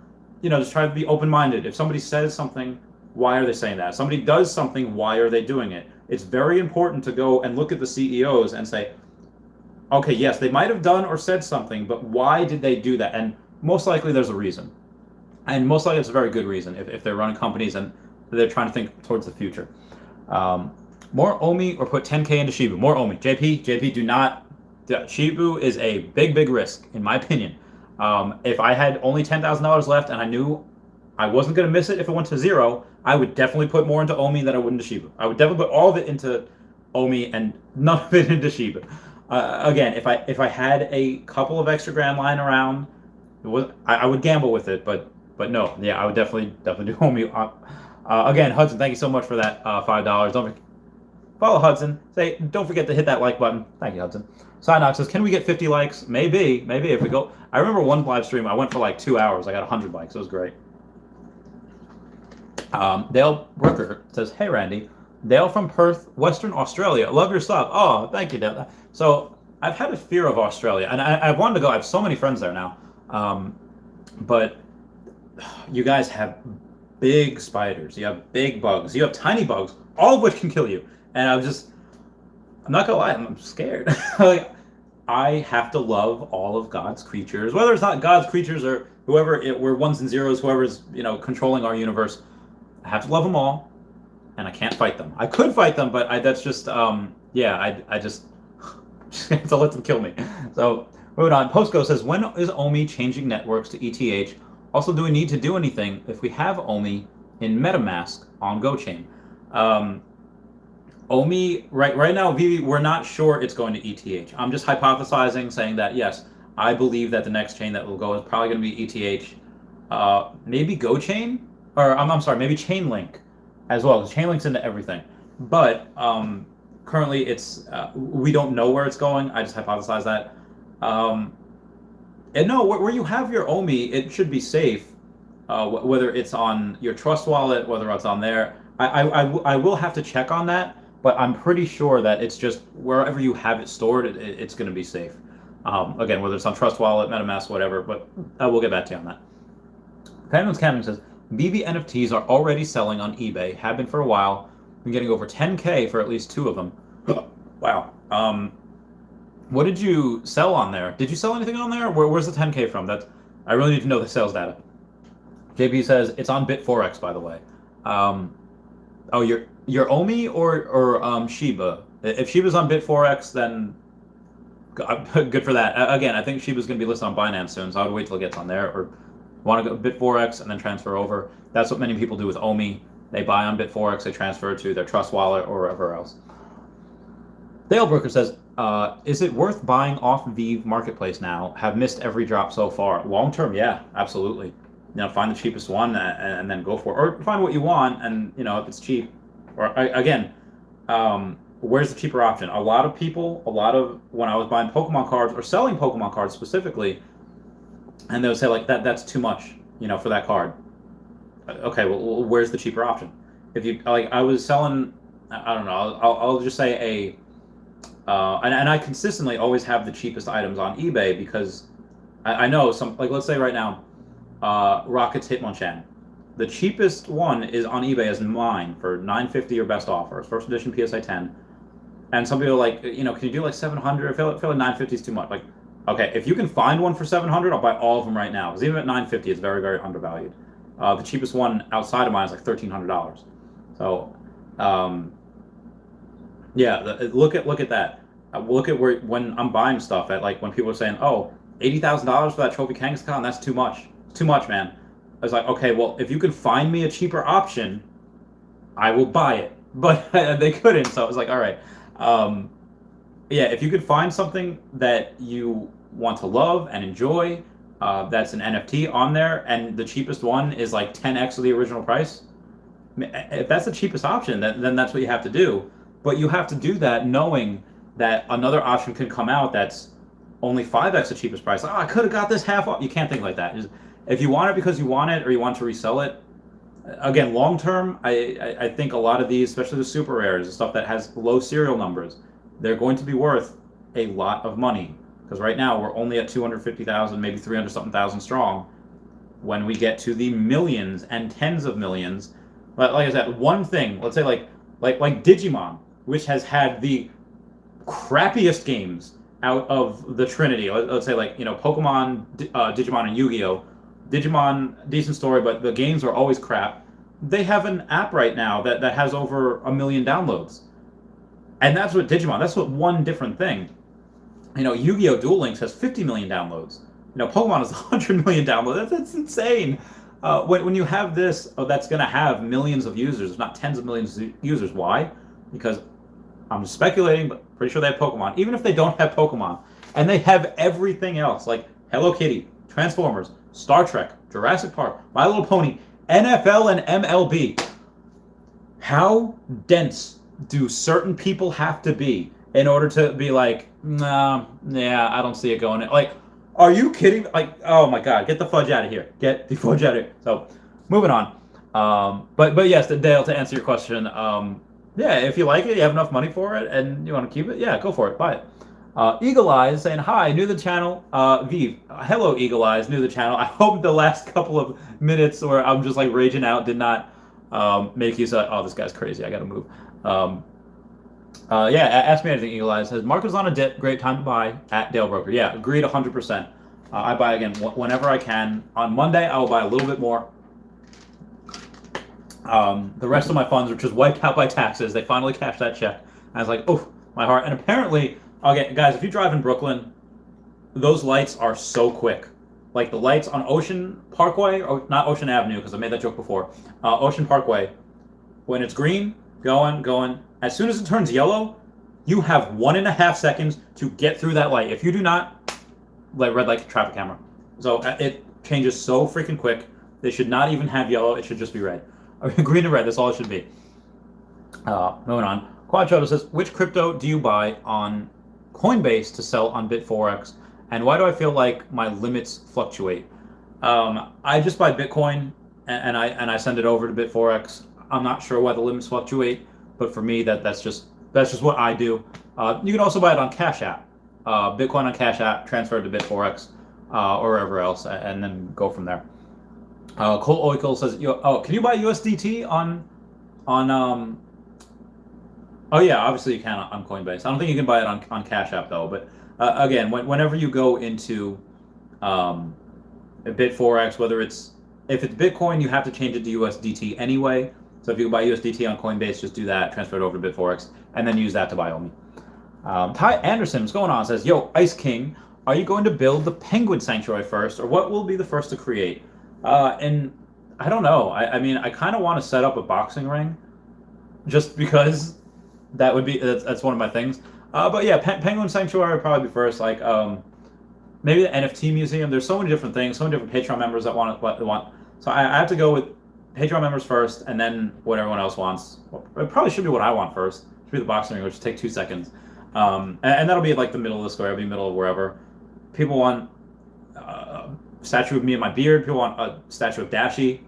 just try to be open-minded. If somebody says something, why are they saying that? If somebody does something, why are they doing it? It's very important to go and look at the CEOs and say, okay, yes, they might have done or said something, but why did they do that? And most likely there's a reason. And most likely it's a very good reason if they're running companies and they're trying to think towards the future. More OMI or put 10K into Shibu? More OMI. JP, do not. Shibu is a big risk, in my opinion. If I had only $10,000 left and I knew I wasn't going to miss it if it went to 0, I would definitely put more into OMI than I would into Shibu. I would definitely put all of it into OMI and none of it into Shiba. Again, if I had a couple of extra grand lying around, I would gamble with it, but no, yeah, I would definitely do OMI. Again, Hudson, thank you so much for that $5. Don't follow Hudson. Don't forget to hit that like button. Thank you, Hudson. Sinox says, can we get 50 likes? Maybe if we go. I remember one live stream, I went for like 2 hours. I got 100 likes. It was great. Dale Brooker says, hey, Randy. Dale from Perth, Western Australia. Love your stuff. Oh, thank you, Dale. So I've had a fear of Australia, and I wanted to go. I have so many friends there now. But you guys have big spiders. You have big bugs. You have tiny bugs, all of which can kill you. And I'm not gonna lie, I'm scared. Like, I have to love all of God's creatures, whether it's not God's creatures or whoever we're ones and zeros, whoever's controlling our universe. I have to love them all, and I can't fight them. I could fight them, but that's just I just have to let them kill me. So moving on. Postco says, when is OMI changing networks to ETH? Also, do we need to do anything if we have OMI in MetaMask on Gochain? OMI right now, Vivi, we're not sure it's going to ETH. I'm just hypothesizing, saying that yes, I believe that the next chain that will go is probably going to be ETH. Maybe Gochain, or I'm sorry, maybe Chainlink as well, because Chainlink's into everything. But currently, it's we don't know where it's going. I just hypothesize that. And no, where you have your OMI, it should be safe. Whether it's on your Trust wallet, whether it's on there, I will have to check on that. But I'm pretty sure that it's just wherever you have it stored, it's going to be safe. Again, whether it's on Trust Wallet, MetaMask, whatever, but I will get back to you on that. Penguins Camping says, BB NFTs are already selling on eBay, have been for a while. Been getting over 10K for at least 2 of them. Wow. What did you sell on there? Did you sell anything on there? Where's the 10K from? I really need to know the sales data. JP says, it's on Bit4X, by the way. Oh, your OMI or Shiba? If Shiba's on Bit4X, then good for that. Again, I think Shiba's going to be listed on Binance soon, so I would wait till it gets on there. Or want to go Bit4X and then transfer over. That's what many people do with OMI. They buy on Bit4X, they transfer to their Trust wallet or wherever else. Dale Brooker says, is it worth buying off Vive Marketplace now? Have missed every drop so far. Long term, yeah, absolutely. Find the cheapest one and then go for it. Or find what you want, and if it's cheap. Or again, where's the cheaper option? A lot of when I was buying Pokemon cards or selling Pokemon cards specifically, and they would say like that's too much, for that card. Okay, well, where's the cheaper option? If you I was selling, I don't know. I'll just say and I consistently always have the cheapest items on eBay because I know some, let's say right now, Rocket's Hitmonchan. The cheapest one is on eBay as mine for $950 or best offer. It's first edition PSA 10. And some people are like, can you do like 700? I feel like 950 is too much. Like, okay, if you can find one for 700, I'll buy all of them right now. Because even at 950, it's very, very undervalued. The cheapest one outside of mine is like $1,300. So, yeah, look at that. Look at when I'm buying stuff at when people are saying, oh, $80,000 for that Trophy Kangaskhan, that's too much. It's too much, man. I was like, okay, well, if you can find me a cheaper option, I will buy it. But they couldn't, so I was like, all right. Yeah, if you could find something that you want to love and enjoy, that's an NFT on there, and the cheapest one is like 10x of the original price, if that's the cheapest option, then that's what you have to do. But you have to do that knowing that another option could come out that's only 5x the cheapest price. Like, oh, I could have got this half off. You can't think like that. If you want it because you want it or you want to resell it, again, long term, I think a lot of these, especially the super rares, the stuff that has low serial numbers, they're going to be worth a lot of money. Because right now we're only at 250,000, maybe 300 something thousand strong. When we get to the millions and tens of millions, like I said, one thing, let's say like Digimon, which has had the crappiest games out of the Trinity. Let's say Pokemon, Digimon, and Yu-Gi-Oh! Digimon, decent story, but the games are always crap. They have an app right now that has over 1 million downloads. And that's what Digimon, that's what one different thing. Yu-Gi-Oh! Duel Links has 50 million downloads. Pokemon has 100 million downloads. That's insane. When you have this, that's going to have millions of users, if not tens of millions of users. Why? Because I'm speculating, but Pretty sure they have Pokemon. Even if they don't have Pokemon, and they have everything else, like Hello Kitty, Transformers, Star Trek, Jurassic Park, My Little Pony, NFL and MLB. How dense do certain people have to be in order to be like, nah, yeah, I don't see it going in. Like, are you kidding? Like, oh my God, get the fudge out of here. Get the fudge out of here. So, moving on. But yes, Dale, to answer your question, yeah, if you like it, you have enough money for it, and you want to keep it, yeah, go for it, buy it. Eagle Eyes saying, hi, new to the channel. Vive, hello, Eagle Eyes, new to the channel. I hope the last couple of minutes where I'm just like raging out did not make you say, oh, this guy's crazy, I gotta move. Yeah, ask me anything, Eagle Eyes. Says, market's on a dip, great time to buy at Dale Broker. Yeah, agreed 100%. I buy again whenever I can. On Monday, I will buy a little bit more. The rest of my funds, which was wiped out by taxes, they finally cashed that check. I was like, oh, my heart. And apparently, okay, guys, if you drive in Brooklyn, those lights are so quick. Like the lights on Ocean Parkway, or not Ocean Avenue, because I made that joke before. Ocean Parkway, when it's green, going. As soon as it turns yellow, you have 1.5 seconds to get through that light. If you do not, like red light traffic camera. So it changes so freaking quick. They should not even have yellow. It should just be red. Green and red, that's all it should be. Moving on. Quadrato says, which crypto do you buy on Coinbase to sell on Bit4X? And why do I feel like my limits fluctuate? I just buy Bitcoin and I send it over to Bit4X. I'm not sure why the limits fluctuate, but for me, that's just what I do. You can also buy it on Cash App. Bitcoin on Cash App, transfer it to Bit4X or wherever else, and then go from there. Cole Oikle says, can you buy USDT on oh yeah, obviously you can on Coinbase. I don't think you can buy it on Cash App though, but again, whenever you go into Bit4X, if it's Bitcoin, you have to change it to USDT anyway. So if you can buy USDT on Coinbase, just do that, transfer it over to Bit4X, and then use that to buy OMI. Ty Anderson, what's going on? Says, yo, Ice King, are you going to build the Penguin Sanctuary first, or what will be the first to create? And I don't know. I mean, I kind of want to set up a boxing ring, just because that would be that's one of my things. But yeah, Penguin Sanctuary would probably be first. Like maybe the NFT museum. There's so many different things, so many different Patreon members that want. So I have to go with Patreon members first, and then what everyone else wants. Well, it probably should be what I want first. It should be the boxing ring, which should take 2 seconds. And that'll be like the middle of the square. It'll be middle of wherever. People want a statue of me and my beard. People want a statue of Dashi.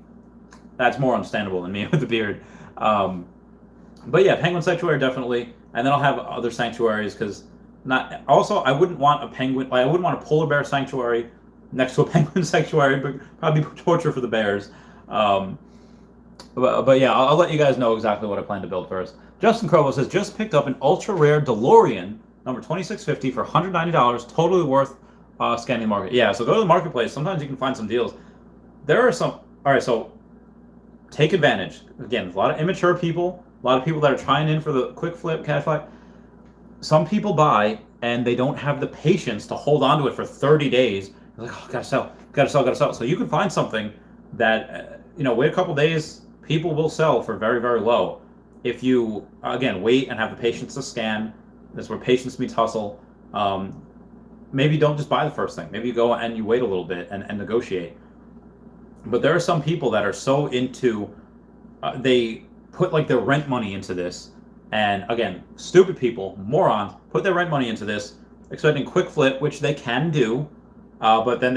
That's more understandable than me with the beard. But yeah, Penguin Sanctuary definitely. And then I'll have other sanctuaries because not. Also, I wouldn't want a penguin. Like I wouldn't want a polar bear sanctuary next to a penguin sanctuary. But probably torture for the bears. But yeah, I'll let you guys know exactly what I plan to build first. Justin Crovo says, just picked up an ultra rare DeLorean, number 2650 for $190, totally worth scanning the market. Yeah, so go to the marketplace. Sometimes you can find some deals. There are some. All right, so take advantage. Again, a lot of immature people, a lot of people that are trying in for the quick flip, cash flip. Some people buy and they don't have the patience to hold on to it for 30 days. They're like, oh, gotta sell. So you can find something that, wait a couple days, people will sell for very, very low. If you, again, wait and have the patience to scan, that's where patience meets hustle. Maybe don't just buy the first thing. Maybe you go and you wait a little bit and negotiate. But there are some people that are so into, they put like their rent money into this. And again, stupid people, morons, put their rent money into this, expecting quick flip, which they can do. But then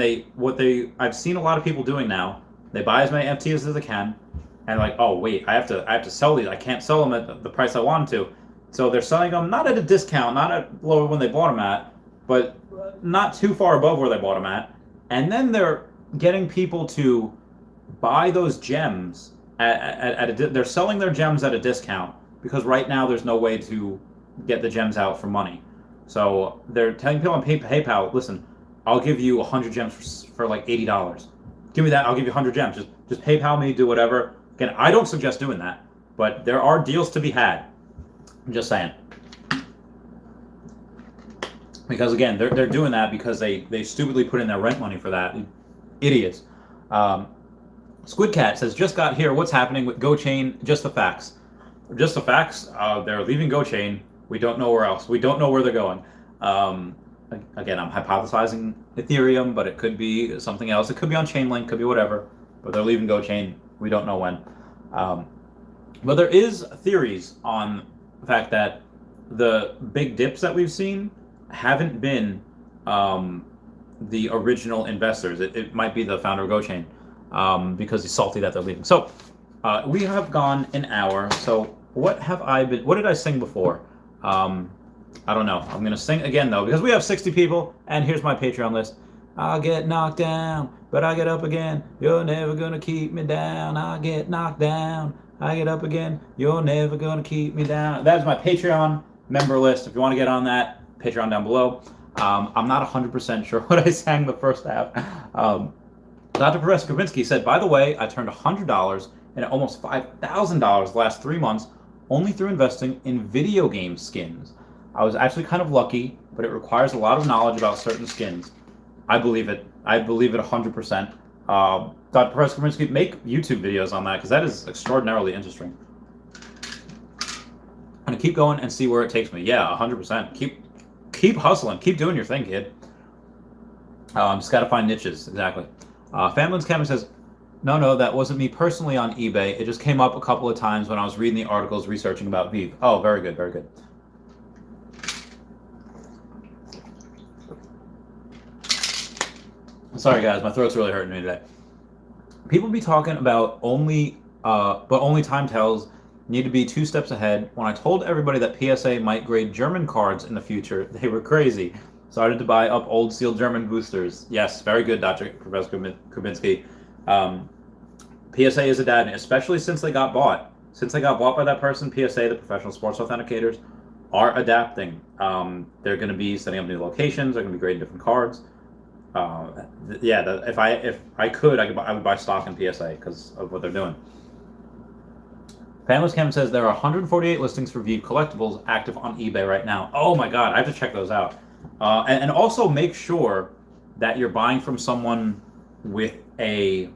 I've seen a lot of people doing now, they buy as many FTs as they can. And like, oh wait, I have to sell these. I can't sell them at the price I want to. So they're selling them not at a discount, not at lower when they bought them at, but not too far above where they bought them at. And then they're getting people to buy those gems they're selling their gems at a discount because right now there's no way to get the gems out for money. So they're telling people on PayPal, listen, I'll give you 100 gems for like $80. Give me that, I'll give you 100 gems. Just PayPal me, do whatever. Again, I don't suggest doing that, but there are deals to be had. I'm just saying. Because again, they're doing that because they stupidly put in their rent money for that. Idiots. Squidcat says, just got here. What's happening with Gochain? Just the facts. Just the facts. They're leaving Gochain, We don't know where else. We don't know where they're going. Again, I'm hypothesizing Ethereum, but it could be something else. It could be on Chainlink, could be whatever. But they're leaving Gochain. We don't know when. But there is theories on the fact that the big dips that we've seen haven't been the original investors. It might be the founder of Gochain because he's salty that they're leaving. So we have gone an hour. So what did I sing before? I don't know. I'm going to sing again, though, because we have 60 people, and here's my Patreon list. I'll get knocked down, but I get up again. You're never going to keep me down. I get knocked down. I get up again. You're never going to keep me down. That is my Patreon member list. If you want to get on that, Patreon down below. I'm not 100% sure what I sang the first half. Dr. Professor Krabinsky said, by the way, I turned $100 and almost $5,000 the last 3 months only through investing in video game skins. I was actually kind of lucky, but it requires a lot of knowledge about certain skins. I believe it. I believe it 100%. Dr. Professor Krabinsky, make YouTube videos on that because that is extraordinarily interesting. I'm going to keep going and see where it takes me. Yeah, 100%. Keep hustling. Keep doing your thing, kid. Just got to find niches. Exactly. Famlin's Camera says, no, that wasn't me personally on eBay. It just came up a couple of times when I was reading the articles researching about Vive. Oh, very good, very good. Sorry, guys, my throat's really hurting me today. People be talking about but only time tells need to be 2 steps ahead. When I told everybody that PSA might grade German cards in the future, they were crazy. Started to buy up old steel German boosters. Yes, very good, Dr. Professor Krabinsky. PSA is adapting, especially since they got bought. Since they got bought by that person, PSA, the professional sports authenticators, are adapting. They're going to be setting up new locations. They're going to be grading different cards. If I could, I would buy stock in PSA because of what they're doing. Famous Cam says there are 148 listings for Vive collectibles active on eBay right now. Oh my God, I have to check those out. And also make sure that you're buying from someone with a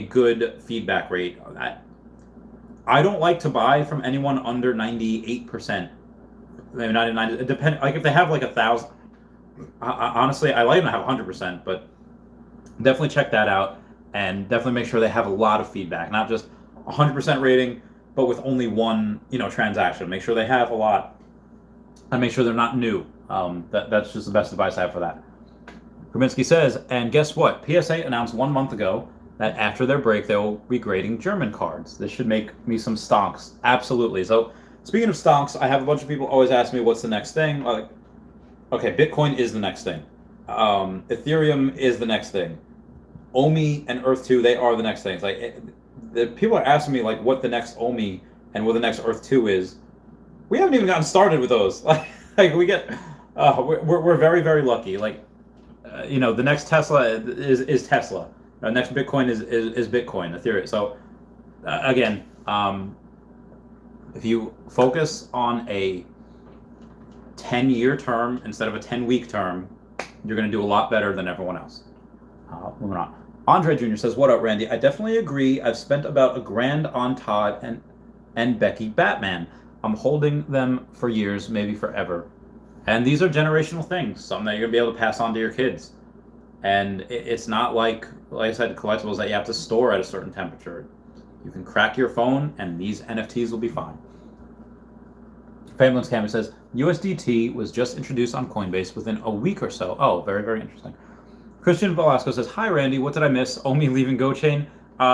good feedback rate. I don't like to buy from anyone under 98%. Maybe not 90. It depends. Like if they have like 1,000. Honestly, I like them to have 100%, but definitely check that out and definitely make sure they have a lot of feedback, not just 100% rating, but with only one, transaction. Make sure they have a lot, and make sure they're not new. That's just the best advice I have for that. Krabinsky says, and guess what? PSA announced 1 month ago that after their break, they will be grading German cards. This should make me some stonks. Absolutely. So speaking of stonks, I have a bunch of people always ask me what's the next thing. Like, okay, Bitcoin is the next thing. Ethereum is the next thing. OMI and Earth 2, they are the next things. Like, people are asking me like what the next OMI and what the next Earth 2 is. We haven't even gotten started with those. Like we get, we're very, very lucky. Like, the next Tesla is Tesla. The next Bitcoin is Bitcoin, Ethereum. So again, if you focus on a 10-year term instead of a 10-week term, you're going to do a lot better than everyone else. Moving on. Andre Jr. says, what up, Randy? I definitely agree. I've spent about $1,000 on Todd and Becky Batman. I'm holding them for years, maybe forever. And these are generational things, something that you're going to be able to pass on to your kids. And it's not like I said, collectibles that you have to store at a certain temperature. You can crack your phone, and these NFTs will be fine. Famous Camera says, USDT was just introduced on Coinbase within a week or so. Oh, very, very interesting. Christian Velasco says, hi, Randy. What did I miss? Omi leaving Gochain?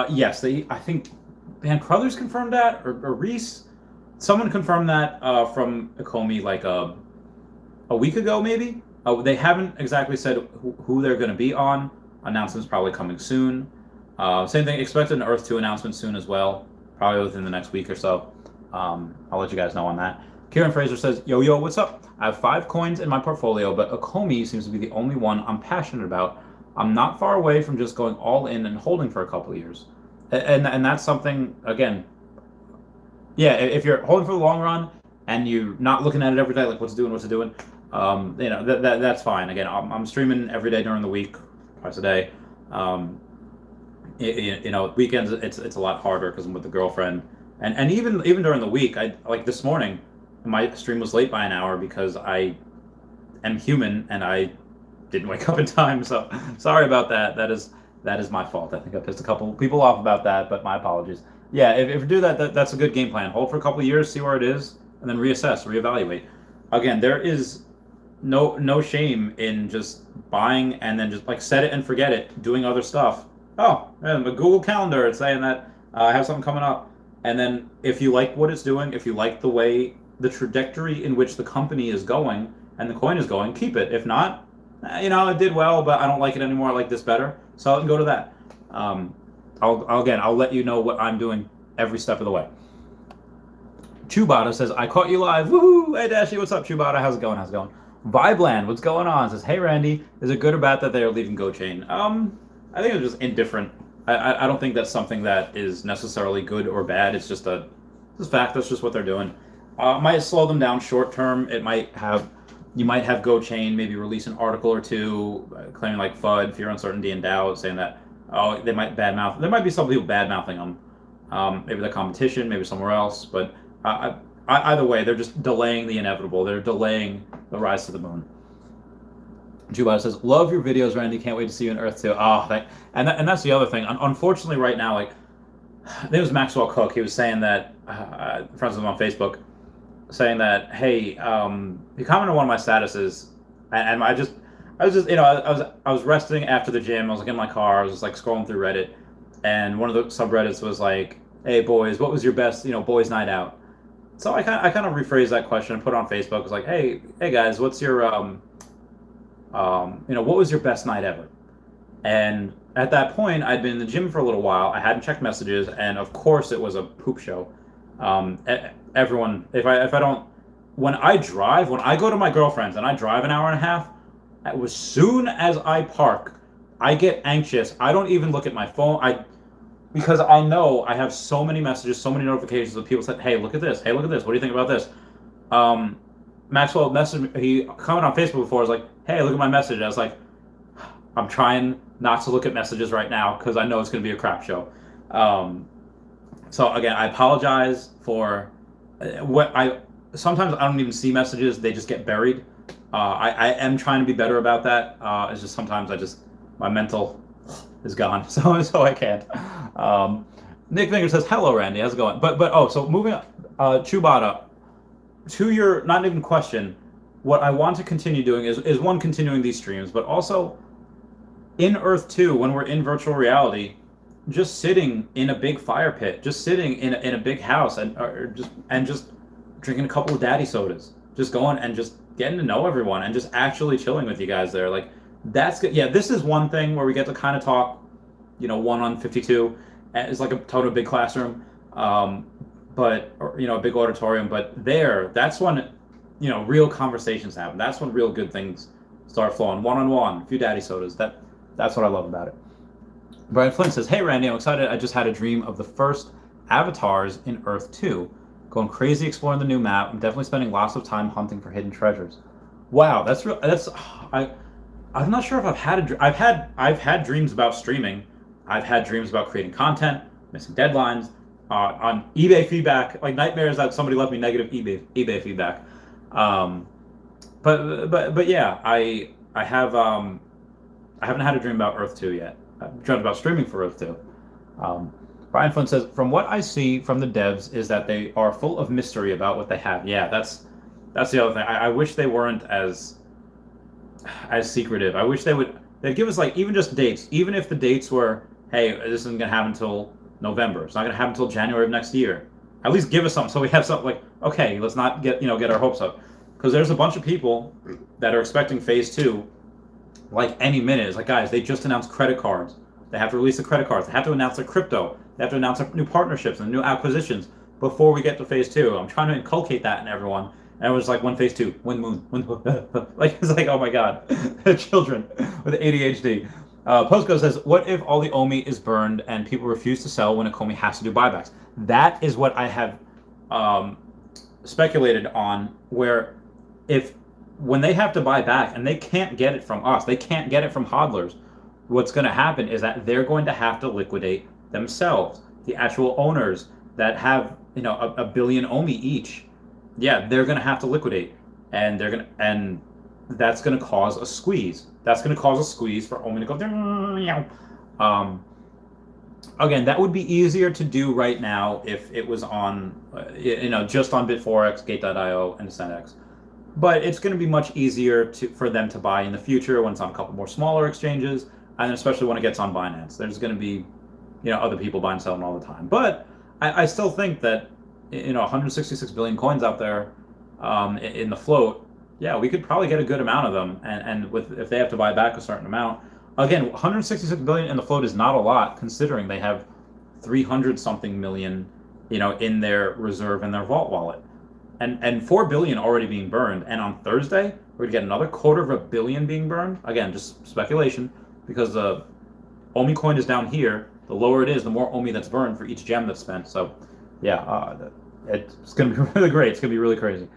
Yes, I think Van Crothers confirmed that, or Reese. Someone confirmed that from Ecomi like a week ago, maybe. They haven't exactly said who they're going to be on. Announcement's probably coming soon. Same thing, expect an Earth 2 announcement soon as well, probably within the next week or so. I'll let you guys know on that. Kieran Fraser says, yo, what's up? I have 5 coins in my portfolio, but Ecomi seems to be the only one I'm passionate about. I'm not far away from just going all in and holding for a couple of years. And that's something, again, yeah, if you're holding for the long run and you're not looking at it every day, like what's it doing, that's fine. Again, I'm streaming every day during the week, twice a day. Weekends it's a lot harder because I'm with the girlfriend, and even during the week, I like this morning, my stream was late by an hour because I am human and I didn't wake up in time. So sorry about that. That is my fault. I think I pissed a couple people off about that, but my apologies. Yeah, if you do that, that's a good game plan. Hold for a couple of years, see where it is, and then reassess, reevaluate. Again, there is no shame in just buying and then just like set it and forget it, doing other stuff. Oh, and the Google Calendar, it's saying that I have something coming up. And then if you like what it's doing, if you like the way the trajectory in which the company is going and the coin is going, keep it. If not, it did well, but I don't like it anymore. I like this better. So I can go to that. I'll let you know what I'm doing every step of the way. Chewbata says, I caught you live. Woohoo! Hey, Dashy, what's up, Chewbata? How's it going? Vibeland, what's going on? Says, hey, Randy, is it good or bad that they are leaving Gochain? I think it's just indifferent. I don't think that's something that is necessarily good or bad. It's just a fact. That's just what they're doing. Might slow them down short term. You might have Gochain maybe release an article or two claiming like FUD, fear, uncertainty, and doubt, saying that they might badmouth. There might be some people badmouthing them. Maybe the competition, maybe somewhere else. But either way, they're just delaying the inevitable. They're delaying the rise to the moon. Jubai says, love your videos, Randy. Can't wait to see you on Earth too. And that's the other thing. Unfortunately, right now, like, I think it was Maxwell Cook. He was saying that, friends with him on Facebook, saying that, hey, he commented on one of my statuses, and I was resting after the gym. I was like in my car. I was just like scrolling through Reddit, and one of the subreddits was like, hey boys, what was your best boys night out? So I kind of rephrased that question and put it on Facebook. It was like, hey guys, what's your what was your best night ever? And at that point, I'd been in the gym for a little while. I hadn't checked messages, and of course, it was a poop show. Everyone, if I don't, when I go to my girlfriend's and I drive an hour and a half, as soon as I park, I get anxious. I don't even look at my phone. Because I know I have so many messages, so many notifications of people saying, hey, look at this. Hey, look at this. What do you think about this? Maxwell messaged me. He commented on Facebook before. I was like, hey, look at my message. I was like, I'm trying not to look at messages right now because I know it's going to be a crap show. So again, I apologize for sometimes I don't even see messages. They just get buried. I am trying to be better about that. It's just sometimes my mental is gone, so I can't. Nick Finger says, hello, Randy. How's it going? So moving on, Chewbata, to your not even question, what I want to continue doing is one, continuing these streams, but also in Earth 2, when we're in virtual reality, just sitting in a big fire pit, just sitting in a big house and just drinking a couple of daddy sodas, just going and just getting to know everyone and just actually chilling with you guys there. Like, that's good. Yeah, this is one thing where we get to kind of talk, 1-on-52. It's like a total big classroom, a big auditorium. But that's when, real conversations happen. That's when real good things start flowing. One-on-one, a few daddy sodas. That's what I love about it. Brian Flynn says, hey, Randy, I'm excited. I just had a dream of the first avatars in Earth 2. Going crazy exploring the new map. I'm definitely spending lots of time hunting for hidden treasures. Wow, I'm not sure if I've had I've had dreams about streaming. I've had dreams about creating content, missing deadlines, on eBay feedback, like nightmares that somebody left me negative eBay feedback. But yeah, I haven't had a dream about Earth 2 yet. I've dreamt about streaming for Earth 2. Brian Flynn says, from what I see from the devs is that they are full of mystery about what they have. Yeah, that's the other thing. I wish they weren't as secretive. I wish they'd give us like even just dates. Even if the dates were, hey, this isn't gonna happen until November. It's not gonna happen until January of next year. At least give us something so we have something like, okay, let's not get our hopes up. Because there's a bunch of people that are expecting phase 2 like any minute. It's like, guys, they just announced credit cards. They have to release the credit cards. They have to announce their crypto. They have to announce their new partnerships and new acquisitions before we get to phase 2. I'm trying to inculcate that in everyone. And it was like, when phase 2? When moon? Like, it's like, oh my God. Children with ADHD. Postco says, what if all the OMI is burned and people refuse to sell when a OMI has to do buybacks? That is what I have speculated on, where when they have to buy back and they can't get it from us, they can't get it from hodlers, what's going to happen is that they're going to have to liquidate themselves. The actual owners that have, a billion OMI each, yeah, they're going to have to liquidate, and that's going to cause a squeeze. That's going to cause a squeeze for OMI to go down. Again, that would be easier to do right now if it was on, just on Bit4x, Gate.io, and AscendX. But it's going to be much easier for them to buy in the future when it's on a couple more smaller exchanges, and especially when it gets on Binance. There's going to be, other people buying and selling all the time. But I still think that, 166 billion coins out there in the float, yeah, we could probably get a good amount of them. And if they have to buy back a certain amount, again, 166 billion in the float is not a lot considering they have 300 something million, in their reserve in their vault wallet. And 4 billion already being burned. And on Thursday, we're gonna get another $250 million being burned. Again, just speculation, because the OMI coin is down here. The lower it is, the more OMI that's burned for each gem that's spent. So, yeah, it's gonna be really great. It's gonna be really crazy.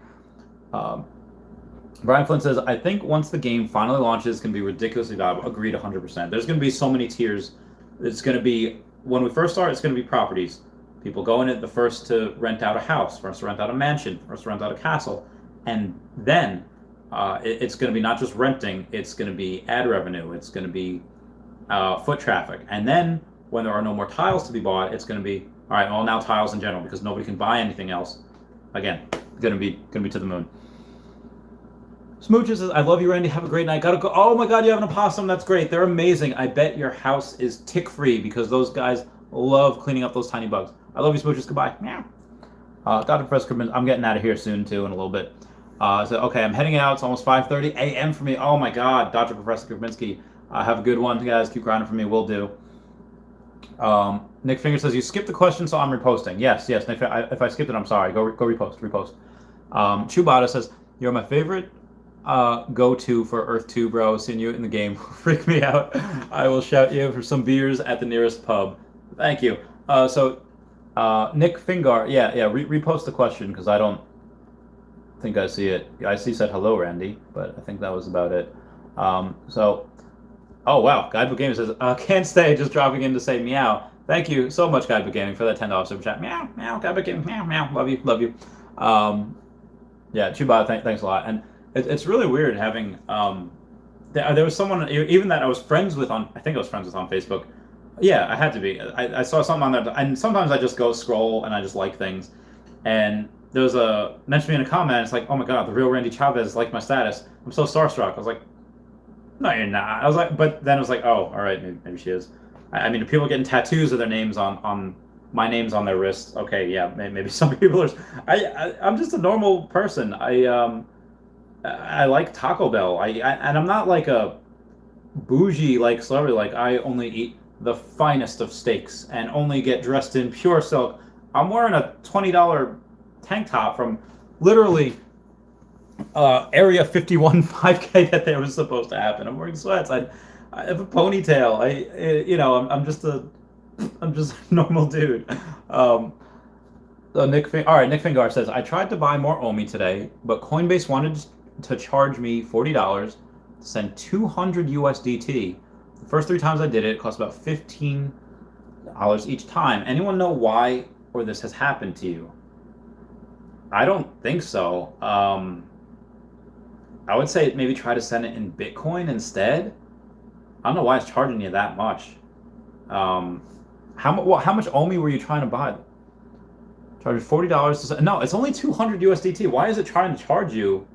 Brian Flynn says, I think once the game finally launches, it's going to be ridiculously valuable. Agreed 100%. There's going to be so many tiers. It's going to be, when we first start, it's going to be properties. People go in it the first to rent out a house, first to rent out a mansion, first to rent out a castle. And then it's going to be not just renting, it's going to be ad revenue. It's going to be foot traffic. And then when there are no more tiles to be bought, it's going to be, all right, well, now tiles in general, because nobody can buy anything else. Again, going to be to the moon. Smooches says, I love you, Randy. Have a great night. Gotta go. Oh my God, you have an opossum. That's great. They're amazing. I bet your house is tick-free because those guys love cleaning up those tiny bugs. I love you, Smooches. Goodbye. Meow. Dr. Professor Kribman, I'm getting out of here soon, too, in a little bit. So, okay, I'm heading out. It's almost 5:30 a.m. for me. Oh my God, Dr. Professor Kribinski. Have a good one, guys. Keep grinding for me. Will do. Nick Finger says, you skipped the question, so I'm reposting. Yes, Nick, if I skipped it, I'm sorry. Go repost. Chubata says, you're my favorite go-to for Earth 2, bro. Seeing you in the game freak me out. I will shout you for some beers at the nearest pub. Thank you. So Nick Fingar, repost the question because I don't think I see it. I see said hello, Randy, but I think that was about it. Oh wow, Guidebook Gaming says, can't stay, just dropping in to say meow. Thank you so much, Guidebook Gaming, for that $10 super chat. Meow, Guidebook Gaming, meow, love you. Yeah, Chubata, thanks a lot. And it's really weird having, there was someone, even that I was friends with on, I think I was friends with on Facebook. Yeah, I had to be. I saw something on there, and sometimes I just go scroll and I just like things. And there was mentioned me in a comment, it's like, oh my God, the real Randy Chavez liked my status. I'm so starstruck. I was like, no, you're not. I was like, but then I was like, oh, all right, maybe she is. I mean, if people are getting tattoos of their names on my name's on their wrists, okay, yeah, maybe some people are. I'm just a normal person. I like Taco Bell. And I'm not like a bougie like celebrity. Like I only eat the finest of steaks and only get dressed in pure silk. I'm wearing a $20 tank top from literally Area 51 5K that they were supposed to happen. I'm wearing sweats. I have a ponytail. I'm just a normal dude. Nick Fingar says, I tried to buy more OMI today, but Coinbase wanted to charge me $40 to send 200 USDT. The first 3 times I did it cost about $15 each time. Anyone know why or this has happened to you? I don't think so. I would say maybe try to send it in Bitcoin instead. I don't know why it's charging you that much. How much OMI were you trying to buy? Charge $40 to send. No, it's only 200 USDT. Why is it trying to charge you,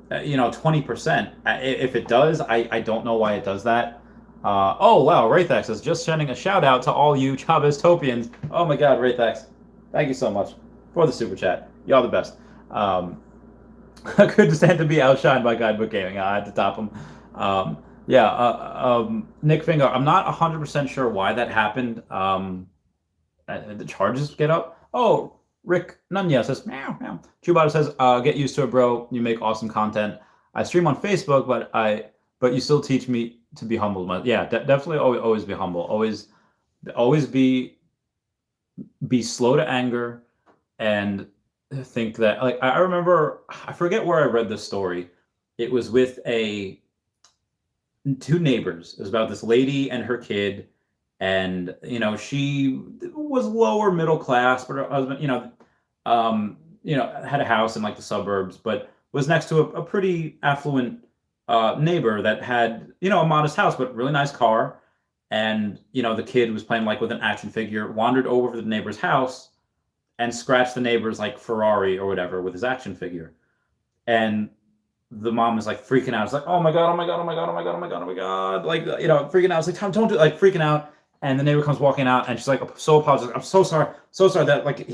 20%? If it does, I don't know why it does that. Oh wow, Wraithax is just sending a shout out to all you Chavez Topians. Oh my God, Wraithax, thank you so much for the super chat. Y'all the best. Couldn't stand to be outshined by Guidebook Gaming. I had to top him. Nick Finger, I'm not 100% sure why that happened. The charges get up. Oh, Rick Nunya says, meow, meow. Chubata says, get used to it, bro. You make awesome content. I stream on Facebook, but you still teach me to be humble. Yeah, definitely always be humble. Always be slow to anger and think that, like, I remember, I forget where I read this story. It was with 2 neighbors. It was about this lady and her kid, and she was lower middle class, but her husband, had a house in like the suburbs, but was next to a pretty affluent neighbor that had, a modest house, but really nice car. And, the kid was playing like with an action figure, wandered over to the neighbor's house and scratched the neighbor's like Ferrari or whatever with his action figure. And the mom is like freaking out. It's like, oh my God, oh my God, oh my God, oh my God, oh my God, oh my God. Like, freaking out. It's like, Tom, don't do it. Like freaking out. And the neighbor comes walking out and she's like, so apologetic. I'm so sorry that like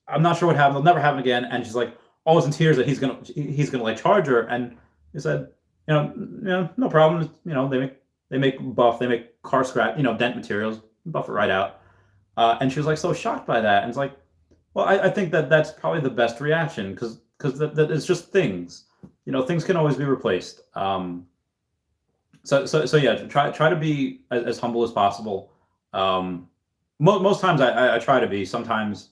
I'm not sure what happened. It'll never happen again. And she's like, almost in tears that he's gonna like charge her. And he said, no problem. They make buff, they make car scrap, dent materials, buff it right out. And she was like so shocked by that. And it's like, well, I think that's probably the best reaction because that it's just things. Things can always be replaced. So yeah, try to be as humble as possible. Most times I try to be. Sometimes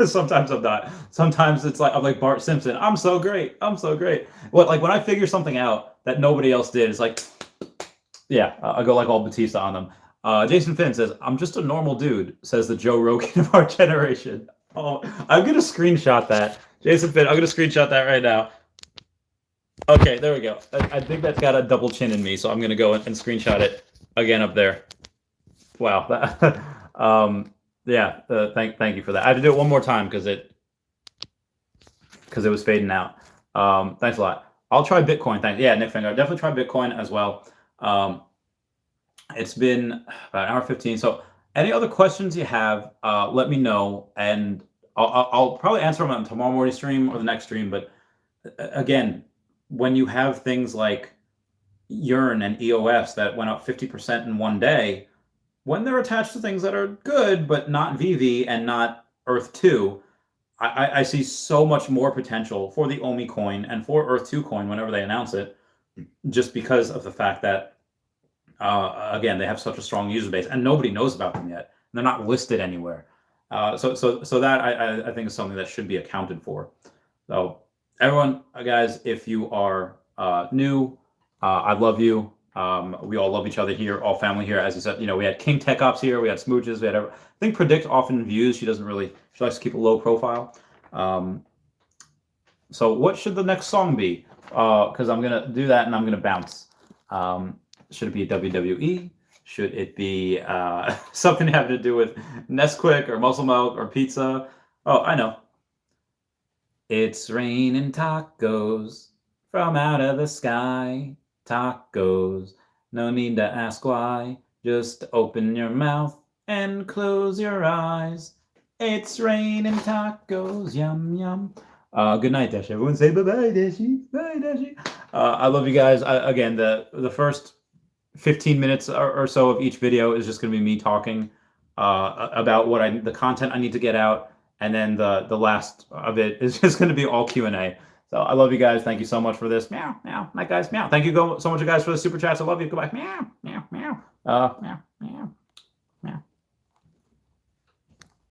sometimes I'm not. Sometimes it's like I'm like Bart Simpson. I'm so great. Like when I figure something out that nobody else did, it's like, yeah, I go like all Batista on them. Jason Finn says, I'm just a normal dude, says the Joe Rogan of our generation. Oh, I'm going to screenshot that. Jason Finn, I'm going to screenshot that right now. Okay, there we go. I think that's got a double chin in me, so I'm going to go and screenshot it again up there. Wow. Yeah, thank you for that. I had to do it one more time because it was fading out. Thanks a lot. I'll try Bitcoin. Thanks. Yeah, Nick Finger. I'll definitely try Bitcoin as well. It's been about an hour 15. So any other questions you have, let me know, and I'll probably answer them on tomorrow morning stream or the next stream. But again, when you have things like Yearn and EOS that went up 50% in one day, when they're attached to things that are good but not VV and not Earth 2, I see so much more potential for the OMI coin and for Earth 2 coin whenever they announce it, just because of the fact that again, they have such a strong user base and nobody knows about them yet. They're not listed anywhere. So that I think is something that should be accounted for. So everyone, guys, if you are new, I love you. We all love each other here, all family here. As you said, we had King Tech Ops here, we had Smooches, we had I think Predict often views. She likes to keep a low profile. So what should the next song be? Because I'm gonna do that and I'm gonna bounce. Should it be WWE? Should it be something having to do with Nesquik or Muscle Milk or pizza? Oh, I know. It's raining tacos from out of the sky. Tacos, no need to ask why. Just open your mouth and close your eyes. It's raining tacos, yum yum. Good night, Dashi. Everyone say bye-bye, Dashi. Bye, Dashi. I love you guys. Again, the first 15 minutes or so of each video is just going to be me talking about the content I need to get out, and then the last of it is just going to be all Q&A. So I love you guys. Thank you so much for this. Meow, meow. Night, guys. Meow. Thank you so much, guys, for the super chats. I love you. Goodbye. Meow, meow, meow. Meow.